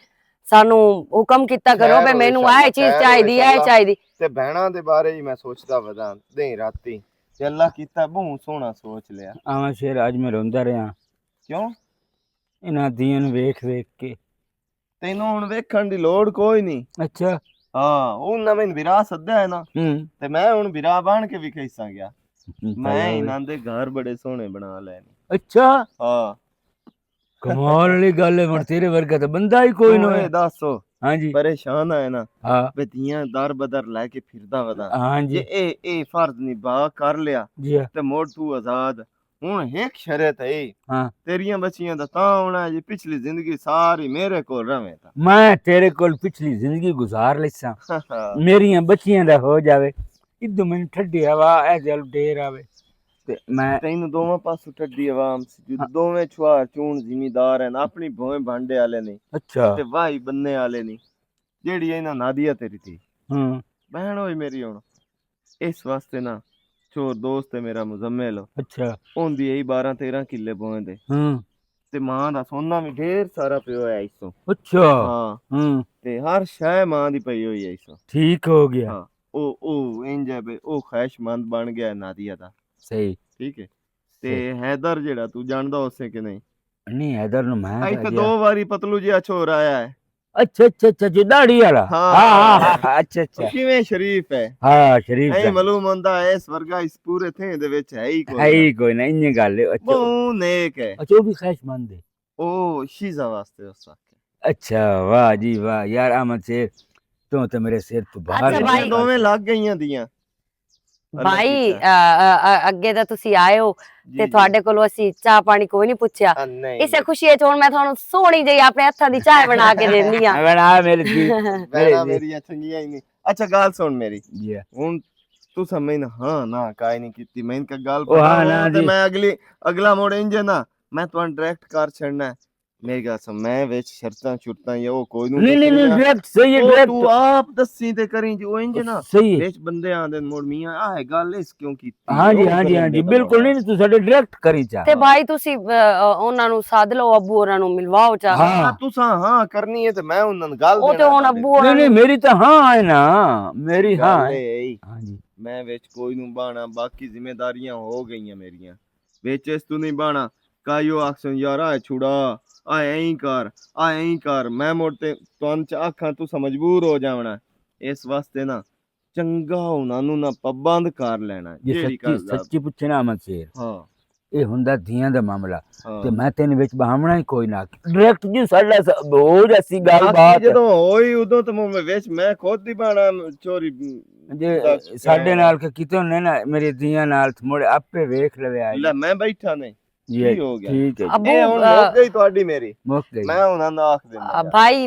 ਸਾਨੂੰ ਹੁਕਮ ਕੀਤਾ ਕਰੋ ਵੀ ਮੈਨੂੰ ਇਹ ਚੀਜ਼ ਚਾਹੀਦੀ ਹੈ, ਇਹ ਚਾਹੀਦੀ। ਤੇ ਭੈਣਾਂ ਦੇ ਬਾਰੇ ਹੀ ਮੈਂ ਸੋਚਦਾ ਵਦਾਂ ਦੇ ਰਾਤੀ ਤੇ ਅੱਲਾ ਕੀਤਾ ਬਹੁਤ ਸੋਹਣਾ ਸੋਚ ਲਿਆ। आवा शेर आज मैं रोंदा रहा ਕਿਉਂ? इन्हां दियां नूं वेख के। ਤੈਨੂੰ ਹੁਣ ਵੇਖਣ ਦੀ ਲੋੜ ਕੋਈ ਨਹੀਂ। अच्छा, ਹਾਂ, ਉਹ ਨਵੇਂ ਵਿਰਾਹ ਸੱਦਿਆ ਹੈ ਨਾ ਤੇ ਮੈਂ ਹੁਣ ਵਿਰਾਹ ਬਣ ਕੇ ਵੀ ਕਹਿਸਾਂ ਗਿਆ। ਮੈਂ ਇਹਨਾਂ ਦੇ ਘਰ ਬੜੇ ਸੋਹਣੇ ਬਣਾ ਲਏ ਨੇ। अच्छा, ਹਾਂ, कमाल वाली गल है। तेरे वर्गा तो बंदा ही कोई ना है। ਦੱਸੋ हाँ जी, ਪਰੇਸ਼ਾਨ ਹੈ ਨਾ हाँ ਬਤੀਆਂ ਦਰ ਬਦਰ ਲੈ ਕੇ ਫਿਰਦਾ ਵਦਾ। हाँ ਜੇ जी, ਇਹ ਫਰਜ਼ ਨਿਭਾ ਕਰ ਲਿਆ जी हाँ, ਤੇ ਮੋੜ ਤੂੰ ਆਜ਼ਾਦ। ਹੁਣ ਇੱਕ ਸ਼ਰਤ ਹੈ हाँ। ਤੇਰੀਆਂ ਬੱਚੀਆਂ ਦਾ ਤਾਂ ਹੋਣਾ ਜੇ ਪਿਛਲੀ ਜ਼ਿੰਦਗੀ ਸਾਰੀ ਮੇਰੇ ਕੋਲ ਰਵੇਂ ਤਾਂ। मैं तेरे कोल पिछली जिंदगी गुजार लिसा, मेरियां बच्चियां दा हो जावे। इदू मैनू ठंडी हवा ऐ जल ढेर आवे ते मैं ਤੈਨੂੰ ਦੋਵਾਂ ਪਾਸੋਂ ਠੱਡੀ ਆਵਾਮ ਸੀ ਜਦੋਂ ਦੋਵੇਂ ਛੁਆਰ ਚੂਣ ਜ਼ਿਮੀਦਾਰ ਹਨ, ਆਪਣੀ ਭੋਵੇਂ ਭਾਂਡੇ ਵਾਲੇ ਨਹੀਂ अच्छा, ਤੇ ਵਾਹੀ ਬੰਨੇ ਵਾਲੇ ਨਹੀਂ। ਜਿਹੜੀ ਇਹਨਾਂ ਨਾਦੀਆ ਤੇਰੀ ਥੀ हम्म, ਬਹਿਣ ਹੋਈ ਮੇਰੀ ਹੁਣ ਇਸ ਵਾਸਤੇ ਨਾ ਚੋਰ ਦੋਸਤ ਹੈ ਮੇਰਾ ਮੁਜ਼ਮਿਲ अच्छा, ਹੁੰਦੀ ਹੈ 12-13 ਕਿੱਲੇ ਭੋਵੇਂ ਦੇ ਤੇ ਮਾਂ ਦਾ ਸੋਨਾ ਵੀ ਢੇਰ ਸਾਰਾ ਪਿਓ ਹੈ ਇਸੋਂ। अच्छा, ਹਾਂ, ਤੇ ਹਰ ਸ਼ੈ ਮਾਂ ਦੀ ਪਈ ਹੋਈ ਹੈ ਇਸੋਂ। ठीक हो गया। ਹਾਂ, ਉਹ ਇੰਜ ਹੈ ਬਈ ਉਹ ਖੈਸ਼ਮੰਦ ਬਣ ਗਿਆ ਨਾਦੀਆ ਦਾ। सही ਠੀਕ ਹੈ। ਤੇ ਹੈਦਰ ਜਿਹੜਾ ਤੂੰ ਜਾਣਦਾ ਉਸੇ ਕਿ ਨਹੀਂ? नहीं, हैदर नु मैं ਇੱਥੇ 2 ਵਾਰੀ ਪਤਲੂ ਜਿਹਾ ਛੋਰ ਆਇਆ ਹੈ। अच्छा अच्छा अच्छा, जो दाढ़ी वाला। हाँ। हाँ हाँ हाँ, अच्छा अच्छा, ਕਿਵੇਂ ਸ਼ਰੀਫ ਹੈ? हाँ शरीफ ਐ दा। ਮਾਲੂਮ ਹੁੰਦਾ ਹੈ ਇਸ ਵਰਗਾ ਇਸ ਪੂਰੇ ਥੇ ਦੇ ਵਿੱਚ ਹੈ ਹੀ है ਕੋਈ। ही कोई ना इन्ने गल है। अच्छा, ਉਹ ਨੇਕ ਹੈ। अच्छा वो भी ख्वाहिशमंद है। ਉਹ ਸ਼ੀਜ਼ਾ ਵਾਸਤੇ ਉਸ ਵਕਤ अच्छा, वाह जी वाह यार, अहमद शेर तू तो मेरे सिर तो बाहर अच्छा है। भाई। ਦੋਵੇਂ ਲੱਗ ਗਈਆਂ ਦੀਆਂ। ਭਾਈ ਅੱਗੇ ਤਾਂ ਤੁਸੀਂ ਆਏ ਹੋ ਜੀ, ਤੇ ਜੀ। ਤੁਹਾਡੇ ਕੋਲੋਂ ਅਸੀਂ ਚਾਹ ਪਾਣੀ ਕੋਈ ਨਹੀਂ ਪੁੱਛਿਆ ਨਹੀਂ ਇਸੇ ਖੁਸ਼ੀ ਚ ਹੁਣ ਮੈਂ ਤੁਹਾਨੂੰ ਸੋਹਣੀ ਜਿਹੀ ਆਪਣੇ ਹੱਥਾਂ ਦੀ ਚਾਹ ਬਣਾ ਕੇ ਦਿੰਦੀ ਆ ਬਣਾ ਮੇਰੀ ਧੀ ਬਹਿਣਾ ਮੇਰੀਆਂ ਚੰਗੀਆਂ ਹੀ ਨਹੀਂ। ਅੱਛਾ ਗੱਲ ਸੁਣ ਮੇਰੀ, ਜੀ ਹੁਣ ਤੂੰ ਸਮਝ ਨਾ ਹਾਂ ਨਾ ਕਾਇ ਨਹੀਂ ਕੀਤੀ ਮੈਂ ਇਨਕਾ ਗੱਲ ਉਹ ਹਾਂ ਨਾ ਤੇ ਜੀ। ਮੈਂ ਅਗਲਾ ਮੋੜ ਇੰਜ ਨਾ ਮੈਂ ਤੁਹਾਨੂੰ ਡਾਇਰੈਕਟ ਕਾਰ ਛੱਡਣਾ ਮੇਰੀ ਗੱਲ ਸੁਣ ਮੈਂ ਵਿੱਚ ਸ਼ਰਤਾਂ ਛੁੱਟਾਂ ਜਾਂ ਉਹ ਕੋਈ ਨੂੰ ਨਹੀਂ ਨਹੀਂ ਨਹੀਂ ਡਾਇਰੈਕਟ ਸਹੀ ਹੈ ਤੂੰ ਡਾਇਰੈਕਟ ਆਪ ਦੱਸੀ ਤੇ ਕਰੀ ਜੀ ਉਹ ਇੰਜ ਨਾ ਸਹੀ ਹੈ ਵਿੱਚ ਬੰਦੇ ਆਂਦੇ ਮੋੜ ਮੀਆਂ ਆਹ ਗੱਲ ਇਸ ਕਿਉਂ ਕੀਤੀ ਹਾਂਜੀ ਉਹ ਹਾਂਜੀ ਕਰਨ ਹਾਂਜੀ ਦੇ ਬਿਲਕੁਲ ਨਹੀਂ ਤੂੰ ਸਾਡੇ ਡਾਇਰੈਕਟ ਕਰੀ ਚਾ ਤੇ ਭਾਈ ਤੁਸੀਂ ਉਹਨਾਂ ਨੂੰ ਸੱਦ ਲਓ ਅੱਬੂ ਹੋਰਾਂ ਨੂੰ ਮਿਲਵਾਓ ਚਾਹ ਹਾਂ ਤੂੰ ਹਾਂ ਕਰਨੀ ਹੈ ਤੇ ਮੈਂ ਉਹਨਾਂ ਨੂੰ ਗੱਲ ਉਹ ਤੇ ਹੁਣ ਅੱਬੂ ਨਹੀਂ ਹੋਰਾਂ ਨਹੀਂ ਨੂੰ ਮੇਰੀ ਤਾਂ ਹਾਂ ਹੈ ਨਾ ਮੇਰੀ ਹਾਂ ਹੈ ਹਾਂਜੀ ਮੈਂ ਵਿੱਚ ਕੋਈ ਨੂੰ ਬਾਣਾ ਬਾਕੀ ਜ਼ਿੰਮੇਦਾਰੀਆਂ ਹੋ ਗਈਆਂ ਮੇਰੀਆਂ ਵਿੱਚ ਇਸ ਤੂੰ ਨਹੀਂ ਬਾਣਾ ਕਾਇਓ ਆਖਣ ਯਾਰ ਆ ਛੁੜਾ ਆ ਐਂ ਕਰ ਮੈਂ ਮੁੜ ਤੇ ਤੁਹਾਨੂੰ ਚ ਆਖਾਂ ਤੂੰ ਮਜਬੂਰ ਹੋ ਜਾਵਣਾ ਇਸ ਵਾਸਤੇ ਨਾ ਚੰਗਾ ਉਹਨਾਂ ਨੂੰ ਨਾ ਪਾਬੰਦ ਕਰ ਲੈਣਾ ਜੇ ਜਿਹੜੀ ਸੱਚੀ ਕਰਦਾ ਸੱਚੀ ਪੁੱਛਣਾ ਅਮਨ ਸ਼ੇਰ ਹਾਂ ਇਹ ਹੁੰਦਾ ਧੀਆਂ ਦਾ ਮਾਮਲਾ ਹਾਂ ਤੇ ਮੈਂ ਤੈਨੂੰ ਵਿੱਚ ਬਹਾਮਣਾ ਹੀ ਕੋਈ ਨਾ ਡਾਇਰੈਕਟ ਜੀ ਸਾਡਾ ਹੋ ਜਾਸੀ ਗੱਲ ਬਾਕੀ ਬਾਤ ਜਦੋਂ ਹੋਈ ਉਦੋਂ ਤਾਂ ਮੈਂ ਵਿੱਚ ਮੈਂ ਖੁਦ ਹੀ ਬਾਣਾ ਚੋਰੀ ਜੇ ਦੱਸ ਸਾਡੇ ਕਿਉਂ? ਨਾਲ ਕਿ ਕਿਤੇ ਨੇ ਨਾ ਮੇਰੀ ਧੀਆਂ ਨਾਲ ਮੁੜ ਆਪੇ ਵੇਖ ਲਵੇ ਆਈ ਲੈ ਮੈਂ ਬੈਠਾ ਨਹੀਂ ਜੀ ਕੀ ਹੋ ਗਿਆ? ਠੀਕ ਹੈ ਜੀ, ਅੱਬੂ ਇਹ ਹੁਣ ਮੁੱਕ ਗਈ ਤੁਹਾਡੀ ਮੇਰੀ ਮੁੱਕ ਗਈ ਮੈਂ ਉਹਨਾਂ ਨੂੰ ਆਖ ਦਿੰਦਾ ਭਾਈ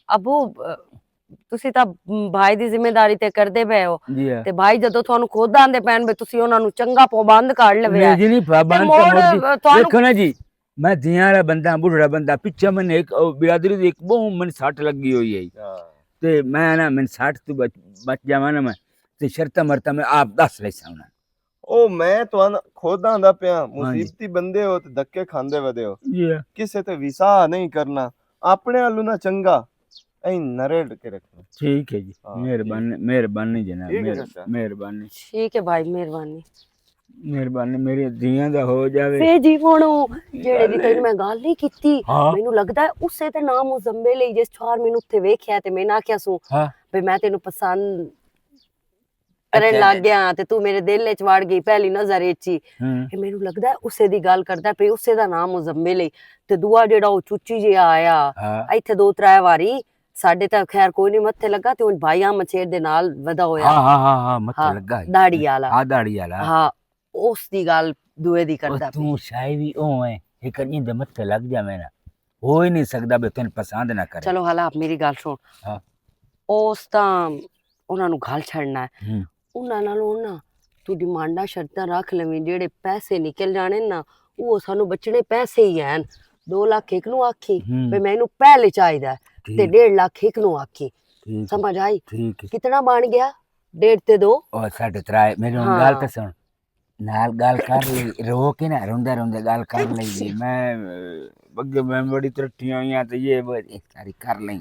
ਅੱਬੂ ਤੁਸੀਂ ਤਾਂ ਭਾਈ ਦੀ ਜ਼ਿੰਮੇਵਾਰੀ ਤੇ ਕਰਦੇ ਪਏ ਹੋ ਜੀ ਹਾਂ। ਤੇ ਭਾਈ ਜਦੋਂ ਤੁਹਾਨੂੰ ਖੁਦ ਆਂਦੇ ਪੈਣ ਵੀ ਤੁਸੀਂ ਉਹਨਾਂ ਨੂੰ ਚੰਗਾ ਪਾਬੰਦ ਕਰ ਲਵੇ ਨਹੀਂ ਜੀ ਨਹੀਂ ਤੇ ਪਾਬੰਦ ਮੋੜ ਤੁਹਾਨੂੰ ਦੇਖੋ ਨਾ ਜੀ ਮੈਂ ਧੀਆਂ ਵਾਲਾ ਬੰਦਾ ਬੁੱਢਾ ਬੰਦਾ ਪਿੱਛੇ ਮੈਨੇ ਇੱਕ ਬਿਰਾਦਰੀ ਦੀ ਇੱਕ ਬਹੁਤ ਮੈਨੂੰ ਸੱਟ ਲੱਗੀ ਹੋਈ ਹੈ ਹਾਂ ਤੇ ਮੈਂ ਨਾ ਮੈਨੂੰ ਸੱਟ ਤੋਂ ਬਚ ਜਾਵਾਂ ਨਾ ਮੈਂ ਤੇ ਸ਼ਰਤਾਂ ਮਰਤਾ ਮੈਂ ਆਪ ਦੱਸ ਲੈ ਸਾਂ ਉਹ ਮੈਂ ਤੁਹਾਨੂੰ ਖੁਦ ਆਂਦਾ ਪਿਆ ਮੁਸੀਬਤੀ ਬੰਦੇ ਹੋ ਤੇ ਧੱਕੇ ਖਾਂਦੇ ਵਦੇ ਹੋ ਜੀ ਕਿਸੇ ਤੇ ਵਿਸਾ ਨਹੀਂ ਕਰਨਾ ਆਪਣੇ ਵੱਲੋਂ ਨਾ ਚੰਗਾ ਐ ਨਰੇੜ ਕੇ ਰੱਖਣਾ ਠੀਕ ਹੈ ਜੀ ਹਾਂ, ਮਿਹਰਬਾਨੀ ਜਨਾਬ ਠੀਕ ਹੈ ਚਾਚਾ। ਮਿਹਰਬਾਨੀ ਠੀਕ ਹੈ ਭਾਈ ਮਿਹਰਬਾਨੀ ਮਿਹਰਬਾਨੀ ਮੇਰੀ ਧੀਆਂ ਦਾ ਹੋ ਜਾਵੇ ਫੇ ਜੀ ਹੁਣ ਜਿਹੜੇ ਦੀ ਤੈਨੂੰ ਮੈਂ ਗੱਲ ਨਹੀਂ ਕੀਤੀ ਹਾਂ ਮੈਨੂੰ ਲੱਗਦਾ ਹੈ ਉਸੇ ਤੇ ਨਾਮ ਮੁਜ਼ੰਮੇ ਲਈ ਜਿਸ ਚਾਰ ਮੈਨੂੰ ਉੱਥੇ ਵੇਖਿਆ ਤੇ ਮੈਂ ਨਾ ਕਿਹਾ ਸੂ ਹਾਂ ਵੀ ਮੈਂ ਤੈਨੂੰ ਪਸੰਦ ਕਰਨ ਲੱਗ ਗਿਆ ਤੇ ਤੂੰ ਮੇਰੇ ਦਿਲ ਵਿੱਚ ਵੜ ਗਈ ਪਹਿਲੀ ਨਜ਼ਰ ਵਿੱਚ ਹੀ ਹੂੰ ਇਹ ਮੈਨੂੰ ਲੱਗਦਾ ਹੈ ਉਸੇ ਦੀ ਗੱਲ ਕਰਦਾ ਪਈ ਉਸੇ ਦਾ ਨਾਮ ਮੁਜ਼ੰਮੇ ਲਈ ਤੇ ਦੂਆ ਜਿਹੜਾ ਉਹ ਚੁੱਚੀ ਜਿਹਾ ਆਇਆ ਹਾਂ ਇੱਥੇ ਦੋ ਤਰੇ ਵਾਰੀ ਸਾਡੇ ਤਾਂ ਖੈਰ ਕੋਈ ਨਹੀਂ ਮੱਥੇ ਲੱਗਾ ਤੇ ਹੁਣ ਭਾਈਆਂ ਮਚੇਰ ਦੇ ਨਾਲ ਵਦਾ ਹੋਇਆ ਹਾਂ ਮੱਥੇ ਹਾਂ, ਲੱਗਾ ਦਾੜੀ ਵਾਲਾ ਆ ਦਾੜੀ ਵਾਲਾ ਹਾਂ ਉਸ ਦੀ ਗੱਲ ਦੂਏ ਦੀ ਉਹ ਕਰਦਾ ਤੂੰ ਸ਼ਾਇਦ ਵੀ ਉਹ ਹੈ ਇੱਕ ਨਹੀਂ ਦੇ ਮੱਥੇ ਲੱਗ ਜਾਵੇਂ ਨਾ ਹੋ ਹੀ ਨਹੀਂ ਸਕਦਾ ਵੀ ਤੈਨੂੰ ਪਸੰਦ ਨਾ ਕਰੇ ਚਲੋ ਹਾਲਾ ਮੇਰੀ ਗੱਲ ਸੁਣ ਹਾਂ। ਉਸ ਤਾਂ ਉਹਨਾਂ ਨੂੰ ਗੱਲ ਛੱਡਣਾ ਹੈ ਹੂੰ ਉਹਨਾਂ ਨਾਲੋਂ ਨਾ ਤੂੰ ਡਿਮਾਂਡਾਂ ਸ਼ਰਤਾਂ ਰੱਖ ਲਵੇਂ ਜਿਹੜੇ ਪੈਸੇ ਨਿਕਲ ਜਾਣੇ ਨਾ ਉਹ ਸਾਨੂੰ ਬਚਣੇ ਪੈਸੇ ਹੀ ਹਨ 2 ਲੱਖ ਇੱਕ ਨੂੰ ਆਖੀ ਵੀ ਮੈਨੂੰ ਪਹਿਲੇ ਚਾਹੀਦਾ ਤੇ ਠੀਕ 1.5 ਲੱਖ ਇੱਕ ਨੂੰ ਆਖੀ ਠੀਕ ਸਮਝ ਆਈ ਠੀਕ ਕਿਤਨਾ ਬਣ ਗਿਆ 1.5 ਤੇ 2 ਉਹ ਸਾਡੇ ਤਰਾਏ ਮੇਰੀ ਹੁਣ ਗੱਲ ਤਾਂ ਸੁਣ ਨਾਲ ਗੱਲ ਕਰ ਲਈ ਰੋ ਕੇ ਨਾ ਰੋਂਦਾ ਰੋਂਦਾ ਗੱਲ ਕਰ ਲਈ ਜੀ ਮੈਂ ਅੱਗੇ ਮੈਂ ਬੜੀ ਤਰੱਕੀਆਂ ਹੋਈਆਂ ਤੇ ਇਹ ਸਾਰੀ ਕਰ ਲਈ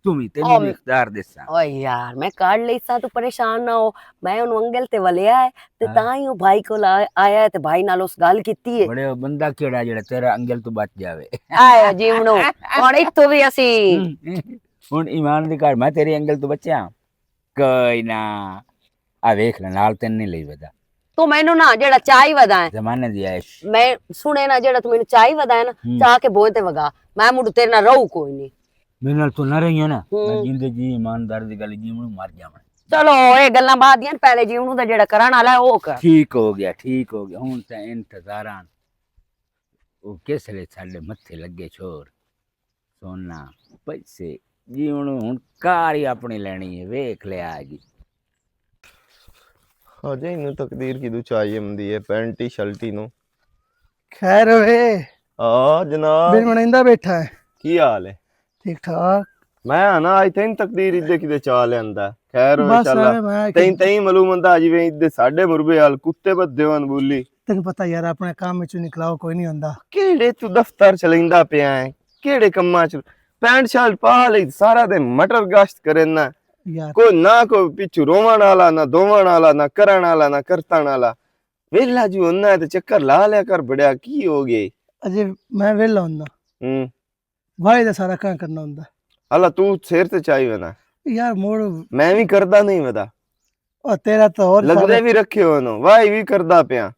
ਤੂੰ ਵੀ ਤੈਨੂੰ ਵੀ ਇਖਤਿਆਰ ਦੇਸਾਂ ਓਏ ਯਾਰ ਮੈਂ ਕਾਢ ਲਈ ਸਾਂ ਤੂੰ ਪਰੇਸ਼ਾਨ ਨਾ ਹੋ ਮੈਂ ਉਹਨੂੰ ਅੰਗਲ ਤੇ ਵਲਿਆ ਹੈ ਤੇ ਹਾਂ। ਤਾਂ ਹੀ ਉਹ ਭਾਈ ਕੋਲ ਆਇਆ ਹੈ ਤੇ ਭਾਈ ਨਾਲ ਉਸ ਗੱਲ ਕੀਤੀ ਹੈ ਬੜੇ ਬੰਦਾ ਕਿਹੜਾ ਜਿਹੜਾ ਤੇਰਾ ਅੰਗਲ ਤੋਂ ਬਚ ਜਾਵੇ ਆਇਆ ਜੀਵਨੋ ਹੁਣ ਇੱਥੋਂ ਵੀ ਅਸੀਂ ਹੁਣ ਇਮਾਨ ਦੀ ਘਰ ਮੈਂ ਤੇਰੇ ਅੰਗਲ ਤੋਂ ਬਚਿਆ ਕੋਈ ਨਾ ਆ ਵੇਖ ਲੈ ਨਾਲ ਤੈਨੂੰ ਨਹੀਂ ਲਈ ਵਦਾ ਤੂੰ ਮੈਨੂੰ ਨਾ ਜਿਹੜਾ ਚਾਹੀ ਵਦਾ ਹੈ ਜ਼ਮਾਨੇ ਦੀ ਐਸ਼ ਮੈਂ ਸੁਣੇ ਨਾ ਜਿਹੜਾ ਤੂੰ ਮੈਨੂੰ ਚਾਹੀ ਵਦਾ ਹੈ ਨਾ ਚਾਹ ਕੇ ਬੋਝ ਤੇ ਵਗਾ ਮੈਂ ਮੁੜ ਤੇਰੇ ਨਾਲ ਰਹੂ ਕੋਈ ਨਹੀਂ ਮੇਰੇ ਨਾਲ ਤੂੰ ਨਾ ਰਹੀਆਂ ਨਾ ਮੈਂ ਹੂੰ। ਜਿੰਦੇ ਜੀ ਇਮਾਨਦਾਰ ਦੀ ਗੱਲ ਜੀ ਨੂੰ ਮਰ ਜਾਵਾਂ ਚਲੋ ਇਹ ਗੱਲਾਂ ਬਾਅਦ ਦੀਆਂ ਨੇ, ਪਹਿਲੇ ਜੀਵਨੂ ਦਾ ਜਿਹੜਾ ਕਰਨ ਵਾਲਾ ਹੈ ਉਹ ਕਰ ਠੀਕ ਹੋ ਗਿਆ ਹੁਣ ਤਾਂ ਇੰਤਜ਼ਾਰਾਂ ਉਹ ਕਿਸ ਲਈ ਸਾਡੇ ਮੱਥੇ ਲੱਗੇ ਛੋਰ ਸੋਨਾ ਪੈਸੇ ਜੀ ਹੁਣ ਕਾਰ ਹੀ ਆਪਣੀ ਲੈਣੀ ਹੈ ਵੇਖ ਲਿਆ ਜੀ ਅਜੇ ਇਹਨੂੰ ਤਕਦੀਰ ਕਿਦੋਂ ਚਾਹੀਏ ਹੁੰਦੀ ਹੈ ਪੈਂਟੀ ਸ਼ਲਟੀ ਨੂੰ ਖੈਰ ਵੇ ਆ ਜਨਾਬ ਬਿਨ ਮਨਿੰਦਾ ਬੈਠਾ ਹੈ ਕੀ ਹਾਲ ਹੈ ਠੀਕ ਠਾਕ ਮੈਂ ਨਾ ਅੱਜ ਤੈਨੂੰ ਤਕਦੀਰ ਇੱਦੇ ਕਿਤੇ ਚਾ ਲਿਆਂਦਾ ਖੈਰ ਹੋ ਬਸ ਇਨਸ਼ਾਅੱਲਾ ਐਵੇਂ ਮੈਂ ਤੈਨੂੰ ਮਾਲੂਮ ਹੁੰਦਾ ਜਿਵੇਂ ਇੱਦੇ ਸਾਡੇ ਮੁਰਬੇ ਹਾਲ ਕੁੱਤੇ ਬੱਦੇ ਹੋਣ ਬੋਲੀ ਤੈਨੂੰ ਪਤਾ ਯਾਰ ਆਪਣੇ ਕੰਮ ਵਿੱਚੋਂ ਨਿਕਲਾਓ ਕੋਈ ਨਹੀਂ ਹੁੰਦਾ ਕਿਹੜੇ ਤੂੰ ਦਫ਼ਤਰ ਚ ਲੈਂਦਾ ਪਿਆ ਹੈ ਕਿਹੜੇ ਕੰਮਾਂ ਚ ਪੈਂਟ ਸ਼ਰਟ ਪਾ ਲਈ ਸਾਰਾ ਦਿਨ ਮਟਰ ਗਸ਼ਤ ਕਰੇ ਨਾ ਯਾਰ ਕੋਈ ਨਾ ਕੋਈ ਪਿੱਛੂ ਰੋਵਣ ਵਾਲਾ ਨਾ ਦੋਵਣ ਵਾਲਾ ਨਾ ਕਰਨ ਵਾਲਾ ਨਾ ਕਰਤਣ ਵਾਲਾ ਵੇਲਾ ਜੀ ਉਹਨਾਂ ਤੇ ਚੱਕਰ ਲਾ ਲਿਆ ਕਰ ਬੜਿਆ ਕੀ ਹੋ ਗਏ ਅਜੇ ਮੈਂ ਵਿਹਲਾ ਹੁੰਦਾ ਵਾਹੇ ਦਾ ਸਾਰਾ ਕੰਮ ਕਰਨਾ ਹੁੰਦਾ ਹਲਾ ਤੂੰ ਸਿਰ ਤੇ ਚਾਹੀਏ ਨਾ ਯਾਰ ਮੋੜ ਮੈਂ ਵੀ ਕਰਦਾ ਨਹੀਂ ਵਦਾ ਉਹ ਤੇਰਾ ਤਾਂ ਹੋਰ ਲੱਗਦੇ ਵੀ ਰੱਖੇ ਉਹਨੂੰ ਵਾਹੀ ਵੀ ਕਰਦਾ ਪਿਆ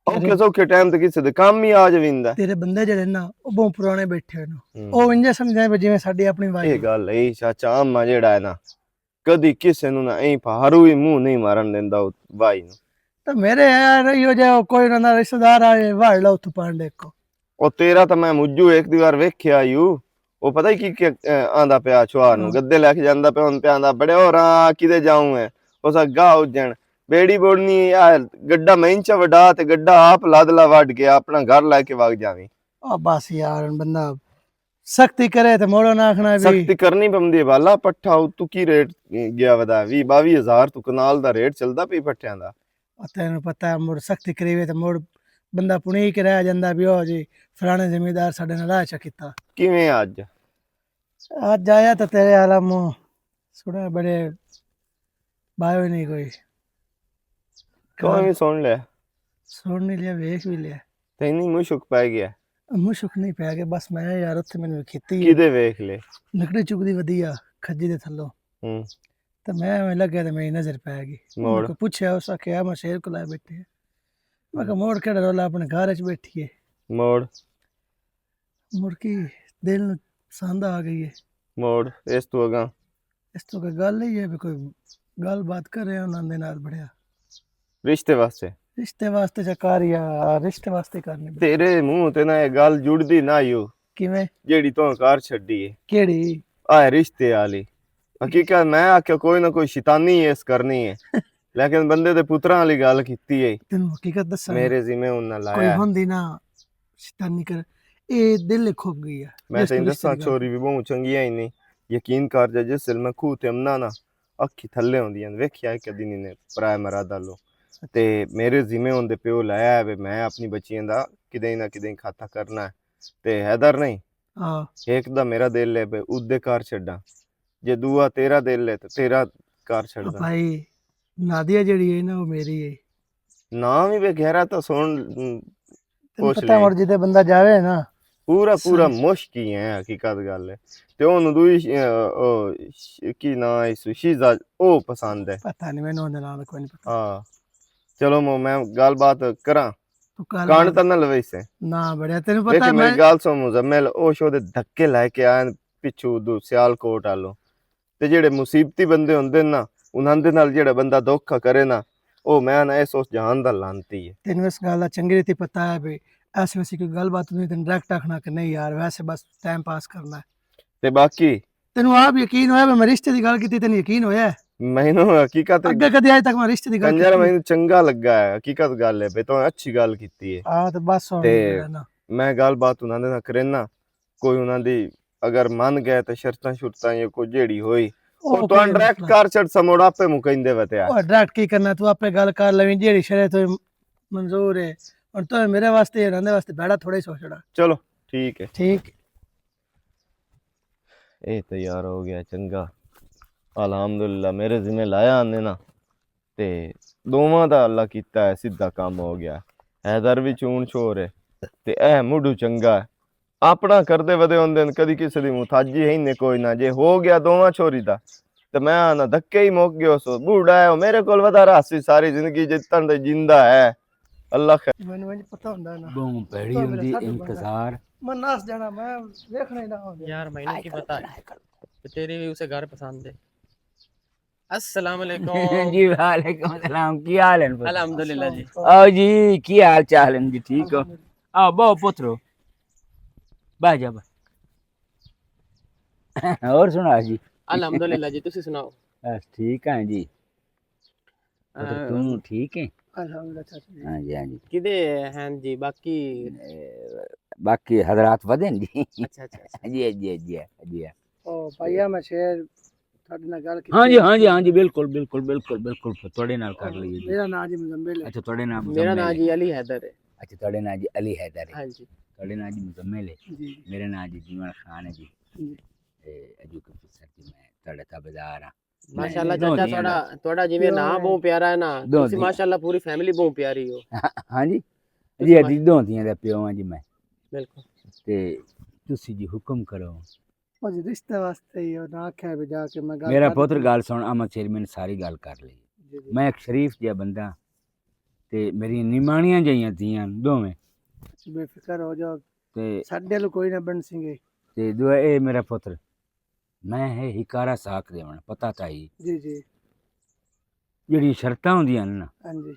ਔਖੇ ਸੌਖੇ ਟਾਈਮ ਤੇ ਕਿਸੇ ਦੇ ਕੰਮ ਹੀ ਆ ਜਾਵਿੰਦਾ ਤੇਰੇ ਬੰਦੇ ਜਿਹੜੇ ਨਾ ਉਹ ਬਹੁਤ ਪੁਰਾਣੇ ਬੈਠੇ ਹੋਏ ਨੇ ਉਹ ਇੰਜ ਸਮਝਾਏ ਵੀ ਜਿਵੇਂ ਸਾਡੀ ਆਪਣੀ ਇਹ ਵਾਈ ਗੱਲ ਇਹ ਚਾਚਾ ਆਮਾ ਜਿਹੜਾ ਹੈ ਨਾ ਕਦੀ ਕਿਸੇ ਨੂੰ ਨਾ ਐਂ ਫਾਰੂ ਹੀ ਮੂੰਹ ਨਹੀਂ ਮਾਰਨ ਦਿੰਦਾ ਉਹ ਵਾਈ ਨੂੰ तो मेरे यार यो जो कोई ना रिश्तेदार आए वाड़ लो तू पांडे को ਉਹ ਤੇਰਾ ਤਾਂ ਮੈਂ ਮੁੱਜੂ ਇੱਕ ਦੀ ਵਾਰ ਵੇਖਿਆ ਯੂ ਉਹ ਪਤਾ ਹੀ ਕੀ ਆਂਦਾ ਪਿਆ ਛੁਆ ਨੂੰ ਗੱਦੇ ਲੈ ਕੇ ਜਾਂਦਾ ਪਿਆ ਹੁਣ ਪਿਆ ਆਂਦਾ ਬੜੇ ਹੋਰਾਂ ਕਿਤੇ ਜਾਊਂ ਹੈ ਉਸ ਗਾ ਉਜਣ ਬੇੜੀ ਬੋੜਨੀ ਆ ਗੱਡਾ ਮੈਂਚ ਵਡਾ ਤੇ ਗੱਡਾ ਆਪ ਲਾਦਲਾ ਵੱਢ ਕੇ ਆਪਣਾ ਘਰ ਲੈ ਕੇ ਵਗ ਜਾਵੀਂ ओ बस यार बंदा सख्ती करे तो मोड़ो नाखना भी ਸਖਤੀ ਕਰਨੀ ਪੈਂਦੀ ਹੈ ਵਾਲਾ ਪੱਠਾ ਤੂੰ ਕੀ ਰੇਟ ਗਿਆ ਵਦਾ 20-22 ਤੂੰ ਕਨਾਲ ਦਾ ਰੇਟ ਚੱਲਦਾ ਪਈ ਪੱਠਿਆਂ ਦਾ तेन पता है मुड़ सख्ती करीवे तो मुड़ बंदा पुणे ही रह जांदा भी हो जी फलाने जमींदार साडे नाल राह चा ਕਿਵੇਂ ਅੱਜ आज आया तो तेरे आला मुंह सुना बड़े बायो नहीं कोई ਕੋਈ ਵੀ ਸੁਣ ਲਿਆ सुन नहीं लिया वेख भी लिया ਤੈਨੂੰ ਮੁਸ਼ਕ ਪੈ ਗਿਆ मुशक नहीं पै गया बस मैं यार उत्थे मैंने खेती ਕਿਹਦੇ ਵੇਖ ਲੈ लकड़ी चुकदी वधिया खज्जी दे थल्लों ਹੂੰ तो मैं लगे तो मेरी नजर पै गई मोड़। उन्हें पूछया उस आख्या मैं शेर को लाए बैठे हैं मैं कहा मोड़ केड़ा रोला अपने घर च बैठी है ਮੋੜ मुड़की दिल नूं पसंद आ गई है ਮੋੜ ਇਸ ਤੋਂ ਅਗਾਂ इस तो कोई गल ही है भी कोई गल बात कर रहे हैं उन्होंने दे नाल बढ़िया ਰਿਸ਼ਤੇ ਵਾਸਤੇ रिश्ते वास्ते चकार या रिश्ते वास्ते करनी पई। ਤੇਰੇ ਮੂੰਹ ਤੇ ਨਾ ਇਹ ਗੱਲ ਜੁੜਦੀ ਨਾ ਯੂ किवें ਜਿਹੜੀ ਤੂੰ ਕਾਰ ਛੱਡੀ ਏ केड़ी ਆ ਰਿਸ਼ਤੇ ਵਾਲੀ ਹਕੀਕਤ ਮੈਂ ਆਖਿਆ ਕੋਈ ਨਾ ਕੋਈ ਸ਼ੈਤਾਨੀ ਇਸ ਕਰਨੀ ਹੈ ਲੇਕਿਨ ਬੰਦੇ ਦੇ ਪੁੱਤਰਾਂ ਵਾਲੀ ਗੱਲ ਕੀਤੀ ਏ तेन हकीकत दसा ਮੇਰੇ ਜ਼ਿੰਮੇ ਉਹਨਾਂ कोई ਲਾਇਆ होंदी ना शैतानी कर ए दिल खुब गई है ਮੈਂ जिस ਤੈਨੂੰ रिश्ते ਦੱਸਾਂ दी गल। ਚੋਰੀ ਵੀ ਬਹੁਤ ਚੰਗੀਆਂ ਹੀ ਨਹੀਂ ਯਕੀਨ ਕਰ ਜਾ ਜਿਸ ਦਿਨ ਮੈਂ ਖੂਹ ਤੇ ਅਮਨਾ ਨਾ ਅੱਖੀ ਥੱਲੇ ਹੁੰਦੀਆਂ ਨੇ ਵੇਖਿਆ ਕਦੀ ਨਹੀਂ ਨੇ ਪਰਾਇਆ ਮਰਾਦਾ ਲੋ ਤੇ ਮੇਰੇ ਜ਼ਿੰਮੇ ਹੁੰਦੇ ਪਿਓ ਲਾਇਆ ਵੇ ਮੈਂ ਆਪਣੀ ਬੱਚੀਆਂ ਦਾ ਕਿਤੇ ਨਾ ਕਿਤੇ ਖਾਤਾ ਕਰਨਾ ਹੈ। ਤੇ ਹੈਦਰ ਨਹੀਂ हाँ ਇੱਕ ਦਾ ਮੇਰਾ ਦਿਲ ਹੈ ਬਈ ਉਹਦੇ ਘਰ ਛੱਡਾਂ ਜੇ ਦੂਆ ਤੇਰਾ ਦਿਲ ਹੈ ਤੇ ਤੇਰਾ ਘਰ ਛੱਡਦਾ भाई नादिया जड़ी है ना वो मेरी है ਨਾ ਵੀ ਵੇ ਗਹਿਰਾ ਤਾਂ ਸੁਣ तेन ਪੁੱਛ पता ਲਈ और जिते बंदा जावे ना ਪੂਰਾ ਸਹੀ। ਮੁਸ਼ਕ ਹੀ ਹੈ ਹਕੀਕਤ ਗੱਲ ਹੈ ਤੇ ਉਹਨੂੰ ਦੂਈ ਕੀ ਨਾ ਇਸ ਸ਼ੀਜ਼ਾ ਉਹ ਪਸੰਦ ਹੈ पता नहीं मैंने उन्हें नाल कोई नहीं पता ਹਾਂ ਚਲੋ ਮੈਂ ਗੱਲਬਾਤ ਕਰਾਂ तू कल ਕਾਂਡ ਤਾਂ ਨਾ ਲਵੇ ਸੇ ना बढ़िया तेन ਵੇਖ पता मैं ਮੇਰੀ ਗੱਲ ਸੁਣ ਮੁਜ਼ਮਲ ਉਹ ਸ਼ੋ ਦੇ ਧੱਕੇ ਲੈ ਕੇ ਆਏ ਪਿੱਛੂ ਦੂ ਸਿਆਲਕੋਟ ਆਲੋ ਤੇ ਜਿਹੜੇ ਮੁਸੀਬਤੀ ਬੰਦੇ ਹੁੰਦੇ ਨੇ ਨਾ ਉਹਨਾਂ ਦੇ ਨਾਲ ਜਿਹੜਾ ਬੰਦਾ ਧੋਖਾ ਕਰੇ ਨਾ ਉਹ ਮੈਂ ਨਾ ਇਹ ਸੋਚ ਜਹਾਨ ਦਾ ਲਾਂਤੀ ਹੈ तेन इस गल दा चंगी रीति पता है भी ऐसी वैसी कोई गलबात नहीं तेन डायरेक्ट आखना कि नहीं यार वैसे बस टाइम पास करना है ਤੇ ਬਾਕੀ तेन आप यकीन होया भी मैं रिश्ते की गल की तेन यकीन होया है? ਮੈਨੂੰ ਹਕੀਕਤ अगे कदे अज तक मैं रिश्ते की गल ਕੰਜਰ ਮੈਨੂੰ ਚੰਗਾ ਲੱਗਾ ਹੈ ਹਕੀਕਤ ਗੱਲ ਹੈ ਬਈ ਤੂੰ ਅੱਛੀ ਗੱਲ ਕੀਤੀ ਹੈ हाँ तो बस हो ਤੇ गया ना ਮੈਂ ਗੱਲਬਾਤ ਉਹਨਾਂ ਦੇ ਨਾਲ ਕਰਨਾ ਕੋਈ ਉਹਨਾਂ ਦੀ ਅਗਰ ਮੰਨ ਗਏ ਤੇ ਸ਼ਰਤਾਂ ਸ਼ੁਰਤਾਂ ਜਾਂ ਕੋਈ ਜਿਹੜੀ ਹੋਈ ਉਹ ਤਾਂ ਡਾਇਰੈਕਟ ਕਰ ਛੱਡ ਸਮੋੜ ਆਪੇ ਮੁਕੈਂਦੇ ਵਤਿਆ और डायरेक्ट की करना तू आपे गल कर लवी जेड़ी शरे तो मंजूर है और तो मेरे वास्ते रहने वास्ते बैठा थोड़ा ही सोचड़ा ਚਲੋ ਠੀਕ ਹੈ ठीक ਇਹ ਤਿਆਰ ਹੋ ਗਿਆ ਚੰਗਾ ਅਲਹਮਦੁਲਿਲਾ ਮੇਰੇ ਜ਼ਿੰਮੇ ਲਾਇਆ ਆਨੇ ਨਾ ਤੇ ਦੋਵਾਂ ਦਾ ਅੱਲਾ ਕੀਤਾ ਹੈ ਸਿੱਧਾ ਕੰਮ ਹੋ ਗਿਆ ਹੈਦਰ ਵੀ ਚੂਣ ਛੋਰ ਹੈ ਤੇ ਇਹ ਮੁੱਢੂ ਚੰਗਾ ਹੈ ਆਪਣਾ ਕਰਦੇ ਵਧੇ ਹੁੰਦੇ ਨੇ ਕਦੀ ਕਿਸੇ ਦੀ ਮੁਤਾਜੀ ਹੈ ਹੀ ਨਹੀਂ ਕੋਈ ਨਾ ਜੇ ਹੋ ਗਿਆ ਦੋਵਾਂ ਛੋਰੀ ਦਾ ਤੇ ਮੈਂ ਨਾ ਧੱਕੇ ਹੀ ਮੁੱਕ ਗਿਆ ਸੋ ਬੂੜਾ ਹੈ ਉਹ ਮੇਰੇ ਕੋਲ ਵਧਾ ਰਾਸੀ ਸਾਰੀ ਜ਼ਿੰਦਗੀ ਜਿੱਤਣ ਤੇ ਜਿੰਦਾ ਹੈ ਅੱਲਾ मैंने मुझे पता होंदा है ना बहुत भैड़ी तो होंदी मेरा साथ इंतजार मैं नास जाना मैं देखना ही ना हो यार मैंने की पता है तो तेरे भी उसे घर पसंद है अस्सलाम वालेकुम जी वालेकुम सलाम की हाल है अल्हम्दुलिल्लाह जी आओ जी की हाल चाल है जी ठीक हो आओ बहु पुत्रो बाजा और सुना जी अल्हम्दुलिल्लाह जी तुसी सुनाओ बस ठीक है जी पुत्र तुम ठीक है अल्हम्दुलिल्लाह हाँ जी हाँ जी किदे हैं जी बाकी बाकी हजरात वदन जी अच्छा अच्छा जी जी जी जी ओ भैया मैं शेर ਤੁਹਾਡੇ ਨਾਲ ਗੱਲ ਕੀਤੀ हाँ जी हाँ जी हाँ जी बिल्कुल बिल्कुल बिल्कुल बिल्कुल थोड़े नाल कर लीजिए जी ਮੇਰਾ ਨਾਮ ਜੀ ਮੁਜ਼ੰਮਿਲ ਹੈ अच्छा थोड़े नाम मेरा नाम जी अली हैदर है अच्छा थोड़े नाम जी अली हैदर है हाँ जी थोड़े नाम जी मुजम्मिल है ਜੀ मेरे नाम जी जीवन खान है जी जी अजू के सर जी मैं थोड़ा ताबेदार हां माशाल्लाह दो चाचा धियां थोड़ा थोड़ा जिवें क्यों नाम है? बहुत प्यारा है ना दो तुसी धियां। माशाल्लाह पूरी फैमिली बहुत प्यारी हो हाँ जी तुसी जी मा- अजी दो धियां दा प्यो हां जी मैं बिल्कुल ते तुसी जी हुक्म करो ਉਹ ਜੀ ਰਿਸ਼ਤੇ ਵਾਸਤੇ ਹੀ ਉਹ ਨਾ ਆਖਿਆ ਵੀ ਜਾ ਕੇ ਮੈਂ ਗੱਲ मेरा ਕਰ पुत्र ਦਿੱਤੀ। गल सुन अहमद शेर मैंने सारी गल कर ली ਜੀ, ਜੀ। मैं एक शरीफ जिहा बंदा ते मेरी निमाणियां जइयां धियां दोवें ਬੇਫਿਕਰ ਹੋ ਜਾਓ ते ਸਾਡੇ ਨੂੰ ਕੋਈ ਨਾ ਬਣ ਸਿੰਗੇ ते दुआ ए मेरा पुत्र मैं है हिकारा साख देवण पता ताई ਜੀ ਜੀ ਜਿਹੜੀ ਸ਼ਰਤਾਂ ਹੁੰਦੀਆਂ ਨੇ ਨਾ ਹਾਂਜੀ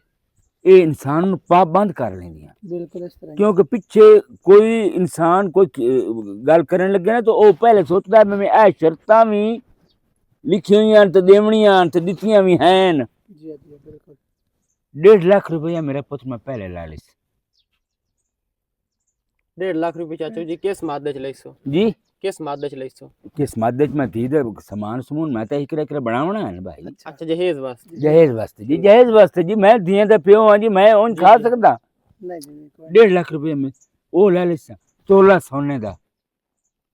ਇਹ ਇਨਸਾਨ ਨੂੰ ਪਾਬੰਦ ਕਰ ਲੈਂਦੀਆਂ ਬਿਲਕੁਲ ਇਸ ਤਰ੍ਹਾਂ ਹੀ। ਕਿਉਂਕਿ ਪਿੱਛੇ ਕੋਈ ਇਨਸਾਨ ਕੋਈ ਗੱਲ ਕਰਨ ਲੱਗੇ ਨਾ ਤਾਂ ਉਹ ਪਹਿਲੇ ਸੋਚਦਾ ਮੈਂ ਇਹ ਸ਼ਰਤਾਂ ਵੀ ਲਿਖੀਆਂ ਹੋਈਆਂ ਤੇ ਦੇਵਣੀਆਂ ਤੇ ਦਿੱਤੀਆਂ ਵੀ ਹਨ। ਜੀ ਜੀ ਬਿਲਕੁਲ 1.5 ਲੱਖ ਰੁਪਇਆ ਮੇਰਾ ਪੁੱਤ ਮੈਂ ਪਹਿਲੇ ਲਾ ਲਿਆ 1.5 ਲੱਖ ਰੁਪਏ ਚਾਚੂ ਜੀ ਕਿਸ ਮਾਦੇ ਚ ਲਈਸੋ ਜੀ ਕਿਸ ਮਾਦੇ ਚ ਲਈਸੋ ਕਿਸ ਮਾਦੇ ਚ ਮੈਂ ਧੀ ਦੇ ਸਮਾਨ ਸਮੂਨ ਮੈਂ ਤਾਂ ਇੱਕ ਬਣਾਉਣਾ ਹੈ ਨਾ ਭਾਈ ਅੱਛਾ ਜਹੇਜ਼ ਵਾਸਤੇ ਜਹੇਜ਼ ਵਾਸਤੇ ਜੀ ਮੈਂ ਧੀਆਂ ਦਾ ਪਿਓ ਹਾਂ ਜੀ ਮੈਂ ਉਹ ਖਾ ਸਕਦਾ ਨਹੀਂ ਜੀ ਕੋਈ 1.5 ਲੱਖ ਰੁਪਏ ਮੈਂ ਉਹ ਲੈ ਲਿਆ ਤੋਲਾ ਸੋਨੇ ਦਾ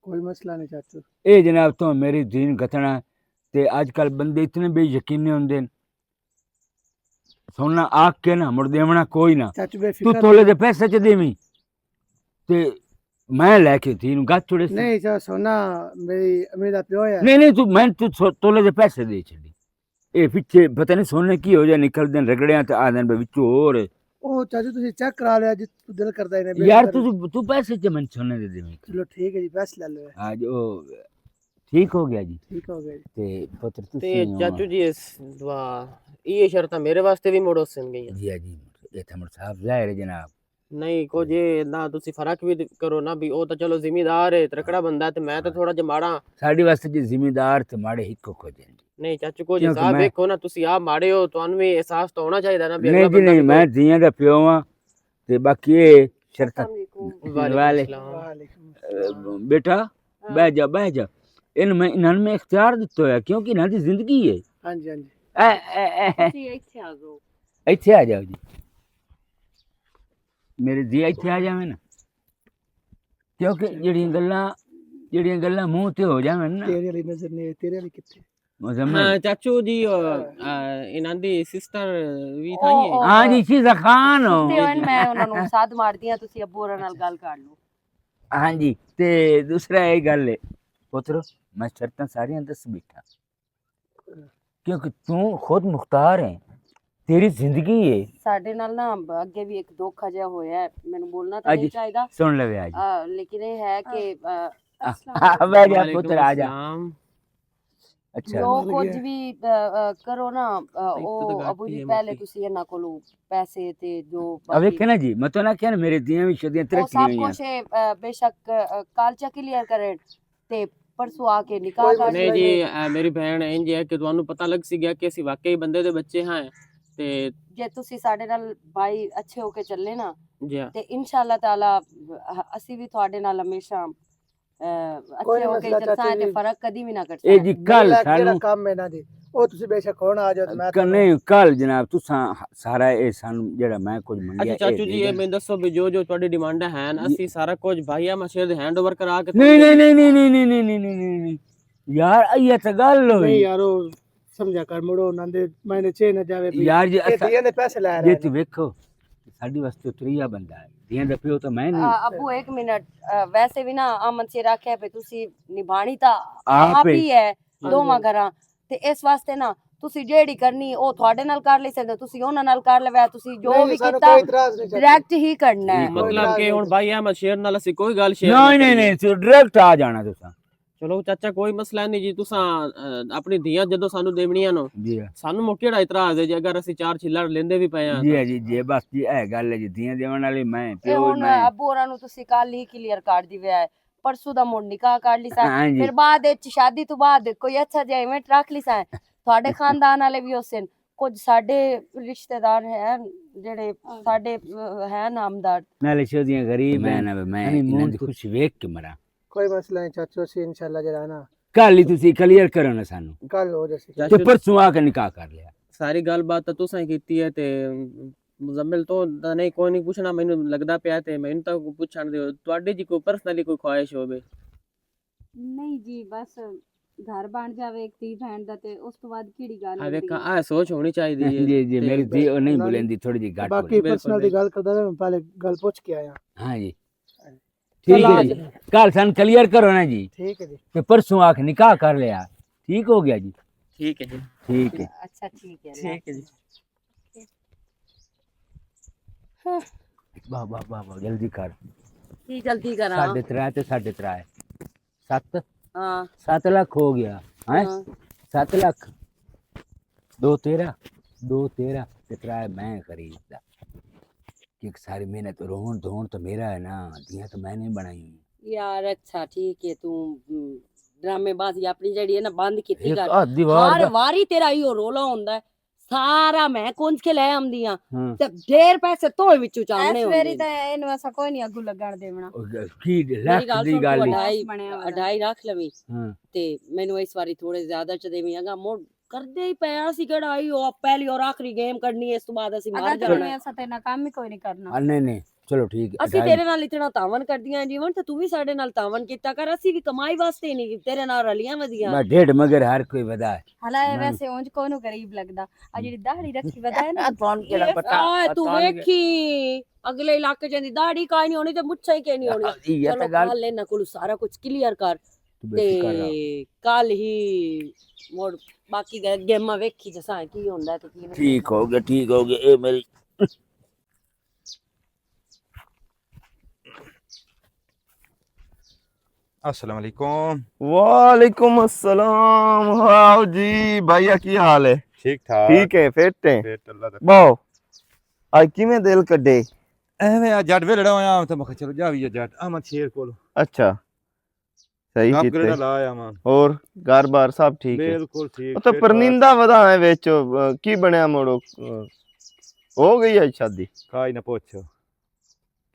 ਕੋਈ ਮਸਲਾ ਨਹੀਂ ਚਾਚੂ। ਇਹ ਜਨਾਬ ਤੋਂ ਮੇਰੀ ਦੀਨ ਗਤਣਾ ਤੇ ਅੱਜ ਕੱਲ ਬੰਦੇ ਇਤਨੇ ਬੇਯਕੀਨੇ ਹੁੰਦੇ ਨੇ ਸੋਨਾ ਆਖ ਕੇ ਨਾ ਮੁੜ ਦੇਵਣਾ ਕੋਈ ਨਾ ਚਾਚੂ ਤੂੰ ਬੇਫਿਕਰ ਤੋਲੇ ਦੇ ਪੈਸੇ ਚ ਦੇਵੀਂ ਤੇ ਮੈਂ ਲੈ ਕੇ ਧੀ ਨੂੰ ਗੱਚ ਚੁੜੇ ਨਹੀਂ ਚਾ ਸੋਨਾ ਮੇਰੀ ਅਮੀ ਦਾ ਪਿਓ ਹੈ। ਨਹੀਂ ਤੂੰ ਤੋਲੇ ਦੇ ਪੈਸੇ ਦੇ ਛੱਡੀ ਇਹ ਪਿੱਛੇ ਪਤਾ ਨਹੀਂ ਸੋਨੇ ਕੀ ਹੋ ਜਾ ਨਿਕਲਦੇ ਨੇ ਰਗੜਿਆਂ ਤੇ ਆ ਦੇਣ ਵਿੱਚੋਂ ਹੋਰ ਉਹ ਚਾਚੂ ਤੁਸੀਂ ਚੈੱਕ ਕਰਾ ਲਿਆ ਜੇ ਤੂੰ ਦਿਲ ਕਰਦਾ ਇਹਨੇ ਯਾਰ ਤੂੰ ਪੈਸੇ ਚ ਮੈਂ ਸੋਨੇ ਦੇ ਦੇਵੀਂ ਚਲੋ ਠੀਕ ਹੈ ਜੀ ਪੈਸੇ ਲੈ ਲਓ। ਅੱਜ ਉਹ ਠੀਕ ਹੋ ਗਿਆ ਜੀ ਠੀਕ ਹੋ ਗਿਆ ਜੀ। ਤੇ ਪੁੱਤਰ ਤੇ ਤੁਸੀਂ ਚਾਚੂ ਜੀ ਇਸ ਦੁਆ ਇਹ ਸ਼ਰਤਾਂ ਮੇਰੇ ਵਾਸਤੇ ਵੀ ਮੋੜੋ ਸਨ ਗਈਆਂ ਜੀ ਇਹ ਤਾਂ ਮੁਰ ਸਾਹਿਬ ਜ਼ਾਹਿਰ ਹੈ ਜਨਾਬ ਨਹੀਂ ਕੁਝ ਇਹ ਨਾ ਤੁਸੀਂ ਫਰਕ ਵੀ ਕਰੋ ਨਾ ਵੀ ਉਹ ਤਾਂ ਚਲੋ ਜ਼ਿਮੀਦਾਰ ਹੈ ਤਕੜਾ ਬੰਦਾ ਤੇ ਮੈਂ ਤਾਂ ਥੋੜਾ ਜਿਹਾ ਮਾੜਾ ਸਾਡੇ ਵਾਸਤੇ ਜੀ ਜ਼ਿਮੀਦਾਰ ਤੇ ਮਾੜੇ ਇੱਕੋ ਹੋ ਜਾਂਦੇ ਨਹੀਂ ਚਾਚੂ ਕੁਝ ਕਿਉਂਕਿ ਹਿਸਾਬ ਮੈਂ- ਵੇਖੋ ਨਾ ਤੁਸੀਂ ਆਪ ਮਾੜੇ ਹੋ ਤੁਹਾਨੂੰ ਵੀ ਅਹਿਸਾਸ ਤਾਂ ਹੋਣਾ ਚਾਹੀਦਾ ਨਾ ਵੀ ਨਹੀਂ ਜੀ ਨਹੀਂ ਮੈਂ ਧੀਆਂ ਦਾ ਪਿਓ ਹਾਂ ਤੇ ਬਾਕੀ ਇਹ ਸ਼ਰਤਾਂ ਵਾਲੇ ਵਾਲੇਕੁਮ ਬੇਟਾ ਬਹਿ ਜਾ ਇਹਨਾਂ ਨੂੰ ਮੈਂ ਇਖਤਿਆਰ ਦਿੱਤਾ ਹੋਇਆ ਕਿਉਂਕਿ ਇਹਨਾਂ ਦੀ ਜ਼ਿੰਦਗੀ ਹੈ ਹਾਂਜੀ ਹਾਂਜੀ ਤੁਸੀਂ ਇੱਥੇ ਆ ਜਾਓ ਇੱਥੇ ਆ ਜਾਓ ਜੀ ਮੇਰੇ ਜੀ ਇੱਥੇ ਆ ਜਾਵੇ ਨਾ ਕਿਉਂਕਿ ਜਿਹੜੀਆਂ ਗੱਲਾਂ ਮੂੰਹ ਤੇ ਹੋ ਜਾਵਣ ਨਾ ਤੇਰੇ ਵਾਲੀ ਨਜ਼ਰ ਨਹੀਂ ਤੇਰੇ ਵਾਲੀ ਕਿੱਥੇ ਮੁਜ਼ੰਮਲ ਚਾਚੂ ਜੀ ਇਹਨਾਂ ਦੀ ਸਿਸਟਰ ਵੀ ਥਾਈ ਹੈ ਹਾਂ ਜੀ ਸ਼ੀਜ਼ਾ ਖਾਨ ਤੇ ਮੈਂ ਉਹਨਾਂ ਨੂੰ ਸਾਧ ਮਾਰਦੀ ਆ ਤੁਸੀਂ ਅੱਬੂ ਹੋਰਾਂ ਨਾਲ ਗੱਲ ਕਰ ਲਓ ਹਾਂ ਜੀ ਤੇ ਦੂਸਰਾ ਇਹ ਗੱਲ ਹੈ ਪੁੱਤਰ ਮੈਂ ਸ਼ਰਤਾਂ ਸਾਰੀਆਂ ਦੱਸ ਬੈਠਾ ਕਿਉਂਕਿ ਤੂੰ ਖੁਦ ਮੁਖਤਾਰ ਹੈ ਤੇਰੀ ਜ਼ਿੰਦਗੀ ਹੈ ਸਾਡੇ ਨਾਲ ਨਾ ਅੱਗੇ ਵੀ ਇੱਕ ਧੋਖਾ ਜਿਹਾ ਹੋਇਆ ਹੈ ਮੈਨੂੰ ਬੋਲਣਾ ਤਾਂ ਨਹੀਂ ਚਾਹੀਦਾ ਸੁਣ ਲਵੇ ਅੱਜ ਲੇਕਿਨ ਇਹ ਹੈ ਕਿ ਬਹਿ ਜਾ ਪੁੱਤਰ ਆ ਜਾ ਅੱਛਾ ਜੋ ਕੁਝ ਵੀ ਕਰੋ ਨਾ ਉਹ ਅਬੂ ਜੀ ਪਹਿਲੇ ਤੁਸੀਂ ਇਹਨਾਂ ਕੋਲੋਂ ਪੈਸੇ ਤੇ ਜੋ ਆ ਵੇਖੇ ਨਾ ਜੀ ਮੈਂ ਤਾਂ ਨਾ ਕਿਹਾ ਮੇਰੇ ਦੀਆਂ ਵੀ ਸ਼ਦੀਆਂ ਉਹ ਤਰੱਕੀ ਸਭ ਹੋਈਆਂ ਕੁਝ ਬੇਸ਼ੱਕ ਕਾਲਚਾ ਕਲੀਅਰ ਕਰਨ ਤੇ ਪਰਸੋਂ ਆ ਕੇ ਨਿਕਾਹ ਕਰ ਨਹੀਂ ਜੀ ਮੇਰੀ ਭੈਣ ਇੰਜ ਹੈ ਕਿ ਤੁਹਾਨੂੰ ਪਤਾ ਲੱਗ ਸੀ ਗਿਆ ਕਿ ਅਸੀਂ ਵਾਕਈ ਬੰਦੇ ਦੇ ਬੱਚੇ ਹਾਂ ਤੇ ਜੇ ਤੁਸੀਂ ਸਾਡੇ ਨਾਲ ਭਾਈ ਅੱਛੇ ਹੋ ਕੇ ਚੱਲੇ ਨਾ ਜੀ ਹਾਂ ਤੇ ਇਨਸ਼ਾਅੱਲਾ ਤਾਲਾ ਅਸੀਂ ਵੀ ਤੁਹਾਡੇ ਨਾਲ ਹਮੇਸ਼ਾ ਅੱਛੇ ਹੋ ਕੇ ਚੱਲਸਾਂ ਤੇ ਫਰਕ ਕਦੀ ਵੀ ਨਾ ਕਰ ਇਹ ਜੀ ਕੱਲ ਜਿਹੜਾ ਸਾਨੂੰ ਕੰਮ ਇਹਨਾਂ ਦੇ ਉਹ ਤੁਸੀਂ ਬੇਸ਼ੱਕ ਹੁਣ ਆ ਜਾਓ ਤੇ ਮੈਂ ਨਹੀਂ ਕੱਲ ਜਨਾਬ ਤੁਸੀਂ ਸਾਰਾ ਇਹ ਸਾਨੂੰ ਜਿਹੜਾ ਮੈਂ ਕੁਝ ਮੰਗਿਆ ਅੱਛਾ ਚਾਚੂ ਜੀ ਇਹ ਮੈਨੂੰ ਦੱਸੋ ਵੀ ਜੋ ਤੁਹਾਡੀ ਡਿਮਾਂਡਾਂ ਹਨ ਅਸੀਂ ਸਾਰਾ ਕੁਝ ਭਾਈਆ ਮਸ਼ਹੂਰ ਦੇ ਹੈਂਡਓਵਰ ਕਰਾ ਕੇ ਨਹੀਂ ਯਾਰ ਇਹ ਤਾਂ ਗੱਲ ਨਹੀਂ ਹੋਈ ਯਾਰ ਉਹ ਸਮਝਿਆ ਕਰ ਮੁੜੋ ਉਹਨਾਂ ਦੇ ਮੈਨੇ ਚੇ ਨਾ ਜਾਵੇ ਵੀ ਯਾਰ ਜੀ ਇਹ ਧੀਆਂ ਦੇ ਪੈਸੇ ਲੈ ਜੇ ਰਹੇ ਤੂੰ ਵੇਖੋ ਸਾਡੀ ਵਾਸਤੇ ਉਤਰੀਆ ਬੰਦਾ ਹੈ ਧੀਆਂ ਦਾ ਪਿਓ ਤਾਂ ਮੈਂ ਨਹੀਂ ਅੱਬੂ ਇੱਕ ਮਿੰਟ ਵੈਸੇ ਵੀ ਨਾ ਅਮਨ ਸੇ ਰੱਖਿਆ ਪਏ ਤੁਸੀਂ ਨਿਭਾਣੀ ਤਾਂ ਆਪ ਆਪ ਹੀ। ਹੀ ਹੈ ਦੋਵਾਂ ਘਰਾਂ ਤੇ ਇਸ ਵਾਸਤੇ ਨਾ ਤੁਸੀਂ ਜਿਹੜੀ ਕਰਨੀ ਉਹ ਤੁਹਾਡੇ ਨਾਲ ਕਰ ਲਈ ਸਕਦੇ ਤੁਸੀਂ ਉਹਨਾਂ ਨਾਲ ਕਰ ਲਵਿਆ ਤੁਸੀਂ ਜੋ ਵੀ ਕੀਤਾ ਕੋਈ ਇਤਰਾਜ਼ ਨਹੀਂ ਡਾਇਰੈਕਟ ਹੀ ਕਰਨਾ ਹੈ ਮਤਲਬ ਕਿ ਹੁਣ ਭਾਈ ਅਹਿਮਦ ਸ਼ੇਰ ਨਾਲ ਅਸੀਂ ਕੋਈ ਗੱਲ ਸ਼ੇਅਰ ਨਹੀਂ ਤੂੰ ਡਾਇਰੈਕਟ ਆ ਜਾਣਾ ਤੁਸੀਂ ਚਲੋ ਚਾਚਾ ਕੋਈ ਮਸਲਾ ਨਹੀਂ ਜੀ ਤੁਸੀਂ ਆਪਣੀ ਧੀਆਂ ਜਦੋਂ ਸਾਨੂੰ ਦੇਵਣੀਆਂ ਨੂੰ ਜੀ ਸਾਨੂੰ ਮੁੜ ਕਿਹੜਾ ਇਤਰਾਜ਼ ਹੈ ਜੇ ਅਗਰ ਅਸੀਂ 4 ਛਿੱਲੜ ਲੈਂਦੇ ਵੀ ਪਏ ਆ ਜੀ ਬਸ ਜੀ ਇਹ ਗੱਲ ਹੈ ਜੀ ਧੀਆਂ ਦੇਵਣ ਵਾਲੀ ਮੈਂ ਇਹ ਪਿਓ ਹੁਣ ਮੈਂ ਅੱਬੂ ਹੋਰਾਂ ਨੂੰ ਤੁਸੀਂ ਕੱਲ ਹੀ ਕਲੀਅਰ ਕਰ ਦਿਵਿਆ ਹੈ ਪਰਸੋਂ ਦਾ ਮੁੰਡ ਨਿਕਾਹ ਕਰ ਲਈ ਸਾ ਹਾਂਜੀ। ਫਿਰ ਬਾਅਦ ਵਿੱਚ ਸ਼ਾਦੀ ਤੋਂ ਬਾਅਦ ਕੋਈ ਅੱਛਾ ਜਿਹਾ ਇਵੈਂਟ ਰੱਖ ਲਈ ਸਾ ਤੁਹਾਡੇ ਖਾਨਦਾਨ ਵਾਲੇ ਵੀ ਉਸੇ ਕੁਝ ਸਾਡੇ ਰਿਸ਼ਤੇਦਾਰ ਹੈ ਜਿਹੜੇ ਸਾਡੇ ਹੈ ਨਾਮਦਾਰ ਨਾਲੇ ਸ਼ੋਦੀਆਂ ਗਰੀਬ ਹੈ ਨਾ ਮੈਂ ਇਹਨਾਂ ਦੀ ਖੁਸ਼ੀ ਵੇਖ ਕੇ ਮਰਾਂ ਕੋਈ ਮਸਲਾ ਨਹੀਂ ਚਾਚੂ ਅਸੀਂ ਇਨਸ਼ਾਅੱਲਾ ਜਿਹੜਾ ਨਾ ਕੱਲ ਹੀ ਤੁਸੀਂ ਕਲੀਅਰ ਕਰੋ ਨਾ ਸਾਨੂੰ ਕੱਲ ਹੋ ਜਾਸੀ ਤੇ ਪਰਸੋਂ ਆ ਕੇ ਨਿਕਾਹ ਕਰ ਲਿਆ ਸਾਰੀ ਗੱਲਬਾਤ ਤਾਂ ਤੁਸੀਂ ਕੀਤੀ ਹੈ ਤੇ ਮੁਜ਼ਮਿਲ ਤੋਂ ਤਾਂ ਨਹੀਂ ਕੋਈ ਨਹੀਂ ਪੁੱਛਣਾ ਮੈਨੂੰ ਲੱਗਦਾ ਪਿਆ ਤੇ ਮੈਨੂੰ ਤਾਂ ਪੁੱਛਣ ਦਿਓ ਤੁਹਾਡੀ ਜੀ ਕੋਈ ਪਰਸਨਲੀ ਕੋਈ ਖੁਆਇਸ਼ ਹੋਵੇ ਨਹੀਂ ਜੀ ਬਸ ਘਰ ਬਣ ਜਾਵੇ ਇੱਕ ਧੀ ਭੈਣ ਦਾ ਤੇ ਉਸ ਤੋਂ ਬਾਅਦ ਕਿਹੜੀ ਗੱਲ ਆ ਹੁੰਦੀ ਵੇਖਾਂ ਹੈ। ਆ ਸੋਚ ਹੋਣੀ ਚਾਹੀਦੀ ਹੈ ਜੀ ਮੇਰੀ ਧੀ ਉਹ ਨਹੀਂ ਬੁਲੰਦੀ ਥੋੜੀ ਜੀ ਘੱਟ ਬਾਕੀ ਬੋਲੇ। ਪਰਸਨਲ ਦੀ ਗੱਲ ਕਰਦਾ ਮੈਂ ਪਹਿਲੇ ਗੱਲ ਪੁੱਛ ਕੇ ਆਇਆ ਹਾਂ ਜੀ ਠੀਕ ਹੈ ਜੀ ਕੱਲ ਸਾਨੂੰ ਕਲੀਅਰ ਕਰੋ ਨਾ ਜੀ ਠੀਕ ਹੈ ਜੀ ਤੇ ਪਰਸੋਂ ਆ ਕੇ ਨਿਕਾਹ ਕਰ ਲਿਆ ਠੀਕ ਹੋ ਗਿਆ ਜੀ ਠੀਕ ਹੈ ਜੀ ਠੀਕ ਹੈ ਅੱਛਾ ਠੀਕ ਹੈ ਠੀਕ ਹੈ ਜੀ ਵਾਹ ਜਲਦੀ ਕਰ ਕੀ ਜਲਦੀ ਕਰਾਂ 3.5 ਤੇ 3.5 7 ਹਾਂ 7 ਲੱਖ ਹੋ ਗਿਆ ਹੈ 7 ਲੱਖ 2 13 ਤੇ 3 ਮੈਂ ਖਰੀਦਦਾ कि सारी मेहनत रोहन धोन तो मेरा है ना, दिया तो मैंने बनाई हुई। यार अच्छा ठीक है, तू ड्रामेबाजी अपनी जड़ी है ना बंद कीती एक कर। दीवार हर दा वारी तेरा इहो रोला ਹੁੰਦਾ ਹੈ, ਸਾਰਾ ਮੈਂ ਕੁੰਜ ਕੇ ਲੈ ਆਉਂਦੀਆਂ हाँ ਤੇ ਢੇਰ ਪੈਸੇ ਤੋਂ ਵਿੱਚੋਂ ਚਾਹਣੇ ਇਸ ਹੁੰਦੇ ਵਾਰੀ ਨੇ। ਤਾਂ ਇਹਨੂੰ ਅਸਾਂ ਕੋਈ ਨਹੀਂ ਅੱਗੂ ਲੱਗਣ ਦੇਵਣਾ। की ਮੇਰੀ लाख ਗੱਲ दी ਸੁਣ, गल ਤੂੰ नहीं। ਅਢਾਈ ਬਣਿਆ ਵਾ। ਅਢਾਈ ਰੱਖ ਲਵੀਂ हाँ ਤੇ ਮੈਨੂੰ ਇਸ ਵਾਰੀ ਥੋੜੇ ਜ਼ਿਆਦਾ ਚ ਦੇਵੀਂਗਾ। ਮੋੜ ਕਰਦੇ ਹੀ ਪਿਆ ਸੀ ਕਿਹੜਾ ਹੀ ਉਹ ਪਹਿਲੀ ਔਰ ਆਖਰੀ ਗੇਮ ਕੱਢਣੀ ਹੈ, ਇਸ ਤੋਂ ਬਾਅਦ ਅਸੀਂ ਮਰ ਅਗਰ ਜਾਣਾ ਤੈਨੂੰ ਹੈ। ਅਸਾਂ ਤੇ ਨਾ ਕੰਮ ਹੀ ਕੋਈ ਨਹੀਂ ਕਰਨਾ। नहीं नहीं चलो ठीक है। ਅਸੀਂ 28 ਤੇਰੇ ਨਾਲ ਇਤਨਾ ਤਾਵਨ ਕਰਦੀਆਂ ਜੀਵਨ ਤੇ ਤੂੰ ਵੀ ਸਾਡੇ ਨਾਲ ਤਾਵਨ ਕੀਤਾ ਕਰ। ਅਸੀਂ ਵੀ ਕਮਾਈ ਵਾਸਤੇ ਨਹੀਂ ਤੇਰੇ ਨਾਲ ਰਲੀਆਂ ਵਧੀਆਂ। मैं डेढ़ मगर हर कोई बदा है। ਹਲਾ ਇਹ ਵੈਸੇ ਉਂਝ ਕੋਈ ਨੂੰ ਗਰੀਬ ਲੱਗਦਾ, ਆ ਜਿਹੜੀ ਦਾੜੀ ਰੱਖੀ ਵਦਾ ਹੈ ਨਾ ਤੂੰ ਵੇਖੀ ਅਗਲੇ ਇਲਾਕੇ ਚ ਦੀ ਦਾੜੀ ਕਾਈ ਨਹੀਂ ਹੋਣੀ ਤੇ ਮੁੱਛਾਂ ਹੀ ਕਿ ਨਹੀਂ ਹੋਣੀ। ये ਚਲੋ तो गल ਕੱਲ ਇਹਨਾਂ ਕੋਲ ਸਾਰਾ ਕੁਝ ਕਲੀਅਰ ਕਰ तू बेफिक्र रह। ਤੇ ਕੱਲ ਹੀ ਮੋੜ ਬਾਕੀ ਗੇਮਾਂ ਵੇਖੀ ਜਸਾਂ ਕੀ ਹੁੰਦਾ ਤੇ ਕੀ ਨਹੀਂ। ठीक हो गया ए मेरी अस्सलाम वालेकुम। वालेकुम अस्सलाम। वाह जी भैया की हाल है? ठीक ठाक। ठीक है फिट है। फिट अल्लाह दा। बहु आज किवें दिल कड्डे? ਐਵੇਂ ਆ ਜੱਟ ਵੇਲੜਾ ਹੋਇਆ ਤੇ ਮੈਂ ਕਿਹਾ ਚਲੋ ਜਾਵੀਏ ਜੱਟ ਅਹਿਮਦ ਸ਼ੇਰ ਕੋਲ अच्छा सही ਗੱਪ कीते। ਗਰੇੜਾ ਲਾਇਆ ਮਾਂ। और घर बार सब ठीक है? ਬਿਲकुਲ ਠੀਕ। ਉਹ ਤਾਂ ਪਰਨਿੰਦਾ ਵਧਾ ਹੈ ਵਿੱਚ ਕੀ ਬਣਿਆ ਮੋੜੋ ਹੋ ਗਈ ਹੈ ਸ਼ਾਦੀ? ਕਾਈ ਨਾ ਪੁੱਛ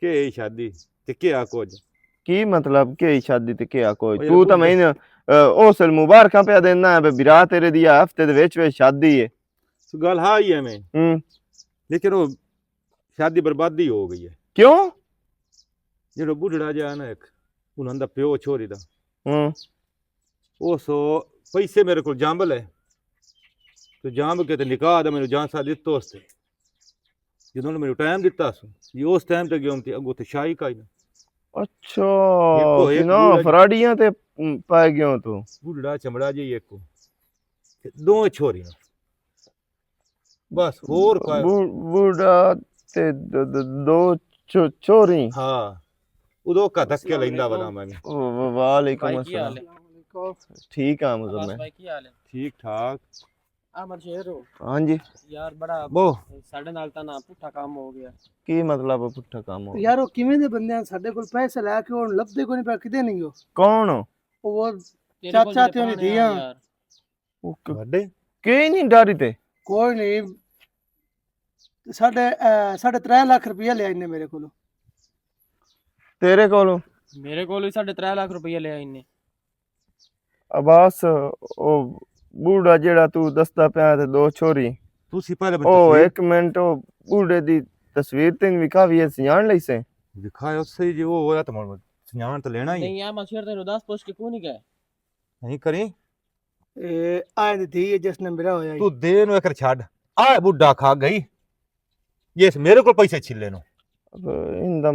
ਕਿ ਸ਼ਾਦੀ ਤੇ ਕਿਆ ਕੁਝ ਕੀ ਮਤਲਬ ਕਿ ਸ਼ਾਦੀ ਤੇ ਕਿਆ ਕੋਈ? ਉਹ ਯਾਰ ਤੂੰ ਤਾਂ ਬੁੱਢੇ- ਮੈਨੂੰ ਉਸਲ ਮੁਬਾਰਕਾਂ ਪਿਆ ਦੇਣਾ ਹੈ ਵੀ ਵਿਰਾਹ ਤੇਰੇ ਦੀ ਹਫਤੇ ਦੇ ਵਿੱਚ ਸ਼ਾਦੀ ਹੈ। ਸੋ ਗੱਲ ਹੈ ਹੀ ਐਵੇਂ, ਹੂੰ ਲੇਕਿਨ ਉਹ ਸ਼ਾਦੀ ਬਰਬਾਦੀ ਹੋ ਗਈ ਹੈ। ਕਿਉਂ? ਜਿਹੜਾ ਬੁੱਢੜਾ ਜਿਹਾ ਨਾ ਇੱਕ ਉਹਨਾਂ ਦਾ ਪਿਓ ਛੋਰੀ ਦਾ ਹੂੰ ਉਹ ਸੋ ਪੈਸੇ ਮੇਰੇ ਕੋਲ ਜੰਬਲ ਹੈ ਤੇ ਜੰਬ ਕੇ ਤੇ ਨਿਕਾਹ ਦਾ ਮੈਨੂੰ ਜਾਂਸਾ ਦਿੱਤਾ ਉਸ ਤੇ ਜਦੋਂ ਉਹਨੇ ਮੈਨੂੰ ਟਾਈਮ ਦਿੱਤਾ ਸੀ ਜੀ ਉਸ ਟਾਈਮ ਤੇ ਗਿਆ ਤੇ ਅੱਗੋਂ ਤੇ ਸ਼ਾਹੀ ਕਾਈ ਨਾ ਅੱਛਾ ਇੱਕੋ ਇੱਕ ਕਿ ਨਾ ਬੁੱਢਾ- ਫਰਾੜੀਆਂ ਤੇ ਪੈ ਗਿਓ ਤੂੰ? ਬੁੱਢੜਾ ਚਮੜਾ ਜੀ ਇੱਕ ਤੇ ਦੋ ਛੋਰੀਆਂ ਬਸ ਹੋਰ ਕੋਈ ਬੁੱਢਾ ਤੇ ਦੋ ਚੋਰੀ। ਹਾਂ ਉਦੋਂ ਕਾ ਧੱਕੇ ਲੈਂਦਾ ਬਣਾ ਮੈਂ ਵਾਲੇਕੁਮ ਭਾਈ ਕੀ ਹਾਲ अस्सलाम। ਹੈ? ਠੀਕ ਆ ਅਬਾਸ ਮੁਜ਼ਮਨ। ਭਾਈ ਕੀ ਹਾਲ ਹੈ? ਠੀਕ ਠਾਕ। ਅਮਰ ਸ਼ੇਰ ਹੋ ਹਾਂਜੀ ਯਾਰ, ਬੜਾ ਬੋ ਸਾਡੇ ਨਾਲ ਤਾਂ ਨਾ ਪੁੱਠਾ ਕੰਮ ਹੋ ਗਿਆ। ਕੀ ਮਤਲਬ ਪੁੱਠਾ ਕੰਮ ਹੋ? ਯਾਰ ਉਹ ਕਿਵੇਂ ਦੇ ਬੰਦੇ ਆ, ਸਾਡੇ ਕੋਲ ਪੈਸੇ ਲੈ ਕੇ ਹੁਣ ਲੱਭਦੇ ਕੋਈ ਨਹੀਂ ਪਿਆ, ਕਿਤੇ ਨਹੀਂ ਉਹ ਕੌਣ? ਉਹ ਤੇਰੇ ਚਾਚਾ ਕੋਲ ਜਿਹੜੇ ਤੇ ਉਹਨੇ ਪੁਰਾਣੇ ਆ ਦੀਆਂ। ਯਾਰ, ਵੱਡੇ ਕੀ ਨਹੀਂ ਡਰੀ ਤੇ? ਕੋਈ ਨਹੀਂ, ਸਾਢੇ 3 ਲੱਖ ਰੁਪਇਆ ਲਿਆ ਇਹਨੇ ਮੇਰੇ ਕੋਲੋਂ। ਤੇਰੇ ਕੋਲੋਂ? ਮੇਰੇ ਕੋਲ ਵੀ 3.5 ਲੱਖ ਰੁਪਏ ਲਿਆ ਇਹਨੇ। ਅਬਾਸ ਉਹ ਬੂੜਾ ਜਿਹੜਾ ਤੂੰ ਦੱਸਦਾ ਪਿਆ ਤੇ ਦੋ ਛੋਰੀ, ਤੁਸੀਂ ਪਹਿਲੇ ਉਹ ਇੱਕ ਮਿੰਟ ਉਹ ਬੂੜੇ ਦੀ ਤਸਵੀਰ ਤੈਨੂੰ ਵਿਖਾਵੀ ਹੈ, ਸਿਆਣ ਲਈ ਸੇ? ਦਿਖਾਇਓ ਸਹੀ ਜੀ ਉਹ ਹੋਇਆ ਤਾਂ ਮਨ ਸਿਆਣ ਤਾਂ ਲੈਣਾ ਹੀ ਨਹੀਂ ਆ ਮਸ਼ਹੂਰ ਤੈਨੂੰ 10 ਪੁੱਛ ਕੇ ਕਿਉਂ ਨਹੀਂ ਗਏ? ਨਹੀਂ ਕਰੀ ਇਹ ਆਏ ਦੀ ਧੀ ਹੈ ਜਿਸ ਨੇ ਮੇਰਾ ਹੋਇਆ ਜੀ। ਤੂੰ ਦੇ ਨੂੰ ਇੱਕ ਛੱਡ ਆ ਬੁੱਢਾ ਖਾ ਗਈ ਯੈਸ ਮੇਰੇ ਕੋਲ ਪੈਸੇ ਛਿੱਲੇ ਨੂੰ ਇਹਦਾ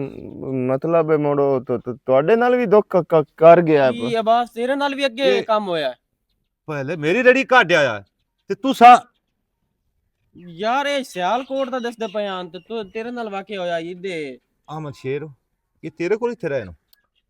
ਮਤਲਬ ਹੈ ਮੋੜੋ ਤੁਹਾਡੇ ਨਾਲ ਵੀ ਦੁੱਖ ਕਰ ਗਿਆ ਕੀ ਅਬਾਸ ਤੇਰੇ ਨਾਲ ਵੀ ਅੱਗੇ ਇਹ- ਕੰਮ ਹੋਇਆ? ਪਹਿਲੇ ਮੇਰੀ ਰੜੀ ਕਾਢਿਆ ਆ ਤੇ ਤੂੰ ਸਾ ਯਾਰ ਇਹ ਸਿਆਲਕੋਟ ਦਾ ਦੱਸਦੇ ਪਿਆਨ ਤੇ ਤੇਰੇ ਨਾਲ ਵਾਕਿਆ ਹੋਇਆ ਇਹਦੇ। ਅਹਿਮਦ ਸ਼ੇਰ ਇਹ ਤੇਰੇ ਕੋਲ ਇੱਥੇ ਰਹਿ ਨੂੰ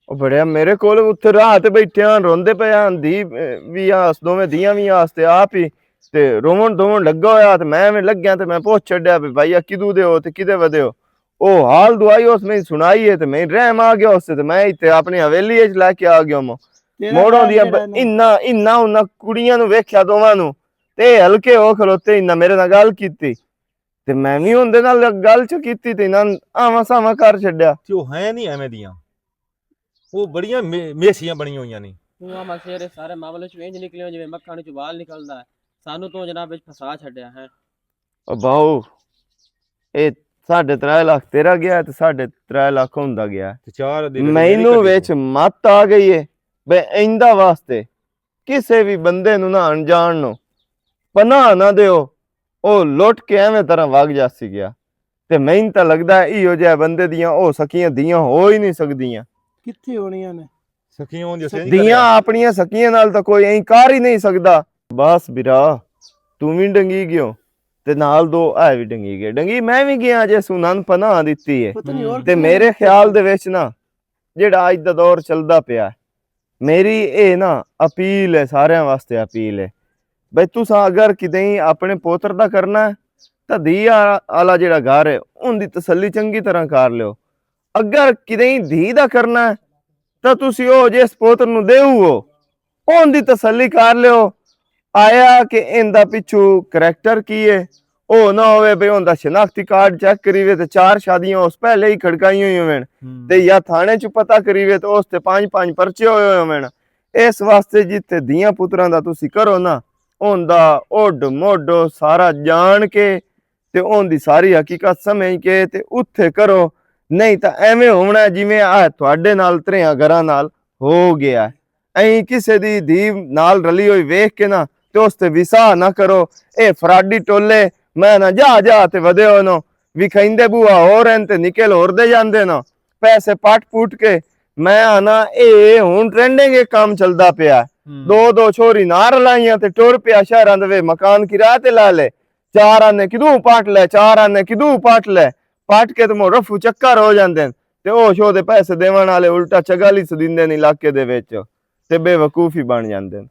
ਉਹ ਬੜਿਆ ਮੇਰੇ ਕੋਲ ਉੱਥੇ ਰਾਹ ਤੇ ਬੈਠਿਆਂ ਰੋਂਦੇ ਪਏ ਆਂ ਦੀ ਵੀ ਆਸ ਦੋਵੇਂ ਦੀਆਂ ਵੀ ਆਸ ਤੇ ਆਪ ਹੀ ਤੇ ਰੋਣ ਦੋਣ ਲੱਗਾ ਹੋਇਆ ਤੇ ਮੈਂ ਐਵੇਂ ਲੱਗਿਆ ਤੇ ਮੈਂ ਪੁੱਛ ਛੱਡਿਆ ਵੀ ਭਾਈਆ ਕਿਦੂ ਦੇ ਹੋ ਤੇ ਕਿਦੇ ਵਦੇ ਹੋ? ਉਹ ਹਾਲ ਦੁਆਈ ਉਸ ਮੈਂ ਸੁਣਾਈ ਹੈ ਤੇ ਮੈਂ ਰਹਿਮ ਆ ਗਿਆ ਉਸ ਤੇ ਮੈਂ ਇੱਥੇ ਆਪਣੀ ਹਵੇਲੀ ਵਿੱਚ ਲੈ ਕੇ ਆ ਗਿਆ ਮੋੜੋਂ ਦੀਆਂ ਇੰਨਾ ਉਹਨਾਂ ਕੁੜੀਆਂ ਨੂੰ ਵੇਖਿਆ ਦੋਵਾਂ ਨੂੰ ਤੇ ਹਲਕੇ ਹੋ ਖਲੋਤੇ ਇੰਨਾ ਮੇਰੇ ਨਾਲ ਗੱਲ ਕੀਤੀ ਤੇ ਮੈਂ ਵੀ ਉਹਦੇ ਨਾਲ ਗੱਲ ਚ ਕੀਤੀ ਤੇ ਇਹਨਾਂ ਆਵਾਂ ਸਾਵਾਂ ਕਰ ਛੱਡਿਆ। ਤੇ ਉਹ ਹੈ ਨਹੀਂ ਐਵੇਂ ਦੀਆਂ, ਉਹ ਬੜੀਆਂ ਮੇਸੀਆਂ ਬਣੀਆਂ ਹੋਈਆਂ ਨੇ। ਤੂੰ ਆ ਮਸ਼ਹੂਰ ਇਹ ਸਾਰੇ ਮਾਮਲੇ ਚ ਵੇਂਜ ਨਿਕਲਿਓ ਜਿਵੇਂ ਮੱਖਣ ਚ ਬਾਲ ਨਿਕਲਦਾ ਹੈ। ਸਾਨੂੰ ਤੋਂ ਜਨਾਬ ਵਿੱਚ ਫਸਾ ਛੱਡਿਆ ਹੈ। ਉਹ ਬਾਊ ਇਹ 3.5 ਲੱਖ ਤੇਰਾ ਗਿਆ ਤੇ 3.5 ਲੱਖ ਹੁੰਦਾ ਗਿਆ। ਤੇ ਚਾਰ ਦੀ ਮੈਨੂੰ ਵਿੱਚ ਮੱਤ ਆ ਗਈ ਏ ਬਈ ਇੰਦਾ ਵਾਸਤੇ ਕਿਸੇ ਵੀ ਬੰਦੇ ਨੂੰ ਨਾ ਅਣਜਾਣ ਨੂੰ ਪਨਾਹ ਨਾ ਦਿਓ, ਉਹ ਲੁੱਟ ਕੇ ਐਵੇਂ ਤਰ੍ਹਾਂ ਵਗ ਜਾਸੀ ਗਿਆ ਤੇ ਮੈਨੂੰ ਤਾਂ ਲੱਗਦਾ ਇਹੋ ਜਿਹੇ ਬੰਦੇ ਦੀਆਂ ਉਹ ਸਕੀਆਂ ਦੀਆਂ ਹੋ ਹੀ ਨਹੀਂ ਸਕਦੀਆਂ। ਕਿੱਥੇ ਹੋਣੀਆਂ ਨੇ ਸਕੀਆਂ ਹੁੰਦੀਆਂ ਦੀਆਂ ਆਪਣੀਆਂ ਸਕੀਆਂ ਨਾਲ ਤਾਂ ਕੋਈ ਐਂ ਕਰ ਹੀ ਨਹੀਂ ਸਕਦਾ। ਬਸ ਵੀਰਾ ਤੂੰ ਵੀ ਡੰਗੀ ਗਿਓ ਤੇ ਨਾਲ ਦੋ ਐ ਵੀ ਡੰਗੀ ਗਏ, ਡੰਗੀ ਮੈਂ ਵੀ ਗਿਆ ਜੇ ਸੁਨਨ ਪਨਾਹ ਦਿੱਤੀ ਏ। ਪਤਾ ਨਹੀਂ ਹੋਰ ਤੇ ਮੇਰੇ ਖਿਆਲ ਦੇ ਵਿੱਚ ਨਾ ਜਿਹੜਾ ਅੱਜ ਦਾ ਦੌਰ ਚੱਲਦਾ ਪਿਆ, ਮੇਰੀ ਇਹ ਨਾ ਅਪੀਲ ਹੈ ਸਾਰਿਆਂ ਵਾਸਤੇ ਅਪੀਲ ਹੈ ਬਈ ਤੁਸੀਂ ਅਗਰ ਕਿਤੇ ਆਪਣੇ ਪੋਤਰ ਦਾ ਕਰਨਾ ਤਾਂ ਧੀ ਵਾਲਾ ਜਿਹੜਾ ਘਰ ਹੈ ਉਹਦੀ ਤਸੱਲੀ ਚੰਗੀ ਤਰ੍ਹਾਂ ਕਰ ਲਿਓ। ਅਗਰ ਕਿਤੇ ਧੀ ਦਾ ਕਰਨਾ ਹੈ ਤਾਂ ਤੁਸੀਂ ਉਹ ਜਿਸ ਪੁੱਤਰ ਨੂੰ ਦੇਊ ਉਹਦੀ ਤਸੱਲੀ ਕਰ ਲਿਓ। ਆਇਆ ਕਿ ਇਹਦਾ ਪਿੱਛੂ ਕਰੈਕਟਰ ਕੀ ਹੈ, ਉਹ ਨਾ ਹੋਵੇ ਬਈ ਉਹਦਾ ਸ਼ਨਾਖਤੀ ਕਾਰਡ ਚੈੱਕ ਕਰੀਵੇ ਤੇ 4 ਸ਼ਾਦੀਆਂ ਉਸ ਪਹਿਲੇ ਹੀ ਖੜਕਾਈਆਂ ਹੋਈ ਹੋਣ ਤੇ ਜਾਂ ਥਾਣੇ ਚ ਪਤਾ ਕਰੀਵੇ ਤੇ ਉਸ ਤੇ 5 ਪਰਚੇ ਹੋਏ ਹੋਣ। ਇਸ ਵਾਸਤੇ ਜਿੱਥੇ ਧੀਆਂ ਪੁੱਤਰਾਂ ਦਾ ਤੁਸੀਂ ਕਰੋ ਨਾ, ਉਹਦਾ ਓਡ ਮੋਢੋ ਸਾਰਾ ਜਾਣ ਕੇ ਤੇ ਉਹਦੀ ਸਾਰੀ ਹਕੀਕਤ ਸਮਝ ਕੇ ਤੇ ਉੱਥੇ ਕਰੋ। ਨਹੀਂ ਤਾਂ ਐਵੇਂ ਹੋਣਾ ਜਿਵੇਂ ਆ ਤੁਹਾਡੇ ਨਾਲ 3 ਘਰਾਂ ਨਾਲ ਹੋ ਗਿਆ। ਐਂ ਕਿਸੇ ਦੀ ਧੀ ਨਾਲ ਰਲੀ ਹੋਈ ਵੇਖ ਕੇ ਨਾ ਤੇ ਉਸ ਤੇ ਵਿਸਾਹ ਨਾ ਕਰੋ। ਇਹ ਫਰਾਡੀ ਟੋਲੇ ਮੈਂ ਨਾ ਜਾ ਤੇ ਵਧੇ ਉਹਨੂੰ ਵਿਖਾਈਂਦੇ ਬੂਆ ਹੋਰ ਐਨ ਤੇ ਨਿਕਲ ਹੋਰ ਦੇ ਜਾਂਦੇ ਨਾ ਪੈਸੇ ਪਟ ਪੁੱਟ ਕੇ। ਮੈਂ ਆਨਾ ਇਹ ਹੁਣ ਟ੍ਰੈਂਡਿੰਗ ਇਹ ਕੰਮ ਚੱਲਦਾ ਪਿਆ। 2 ਛੋਰੀ ਨਾਰ ਲਾਈਆਂ ਤੇ ਟੁਰ ਪਿਆ ਸ਼ਹਿਰਾਂ ਦੇ ਮਕਾਨ ਕਿਰਾਏ ਤੇ ਲਾ ਲੈ। 4 ਆਨੇ ਕਿਦੂ ਪਾਟ ਲੈ, 4 ਆਨੇ ਕਿਦੂ ਪਾਟ ਲੈ, ਪਾਟ ਕੇ ਤੇ ਮੋ ਰਫੂ ਚੱਕਰ ਹੋ ਜਾਂਦੇ ਤੇ ਉਹ ਸ਼ੋ ਦੇ ਪੈਸੇ ਦੇਵਣ ਵਾਲੇ ਉਲਟਾ ਚਗਾਲੀ ਸਦਿੰਦੇ ਨੇ ਇਲਾਕੇ ਦੇ ਵਿੱਚ ਤੇ ਬੇਵਕੂਫੀ ਬਣ ਜਾਂਦੇ ਨੇ।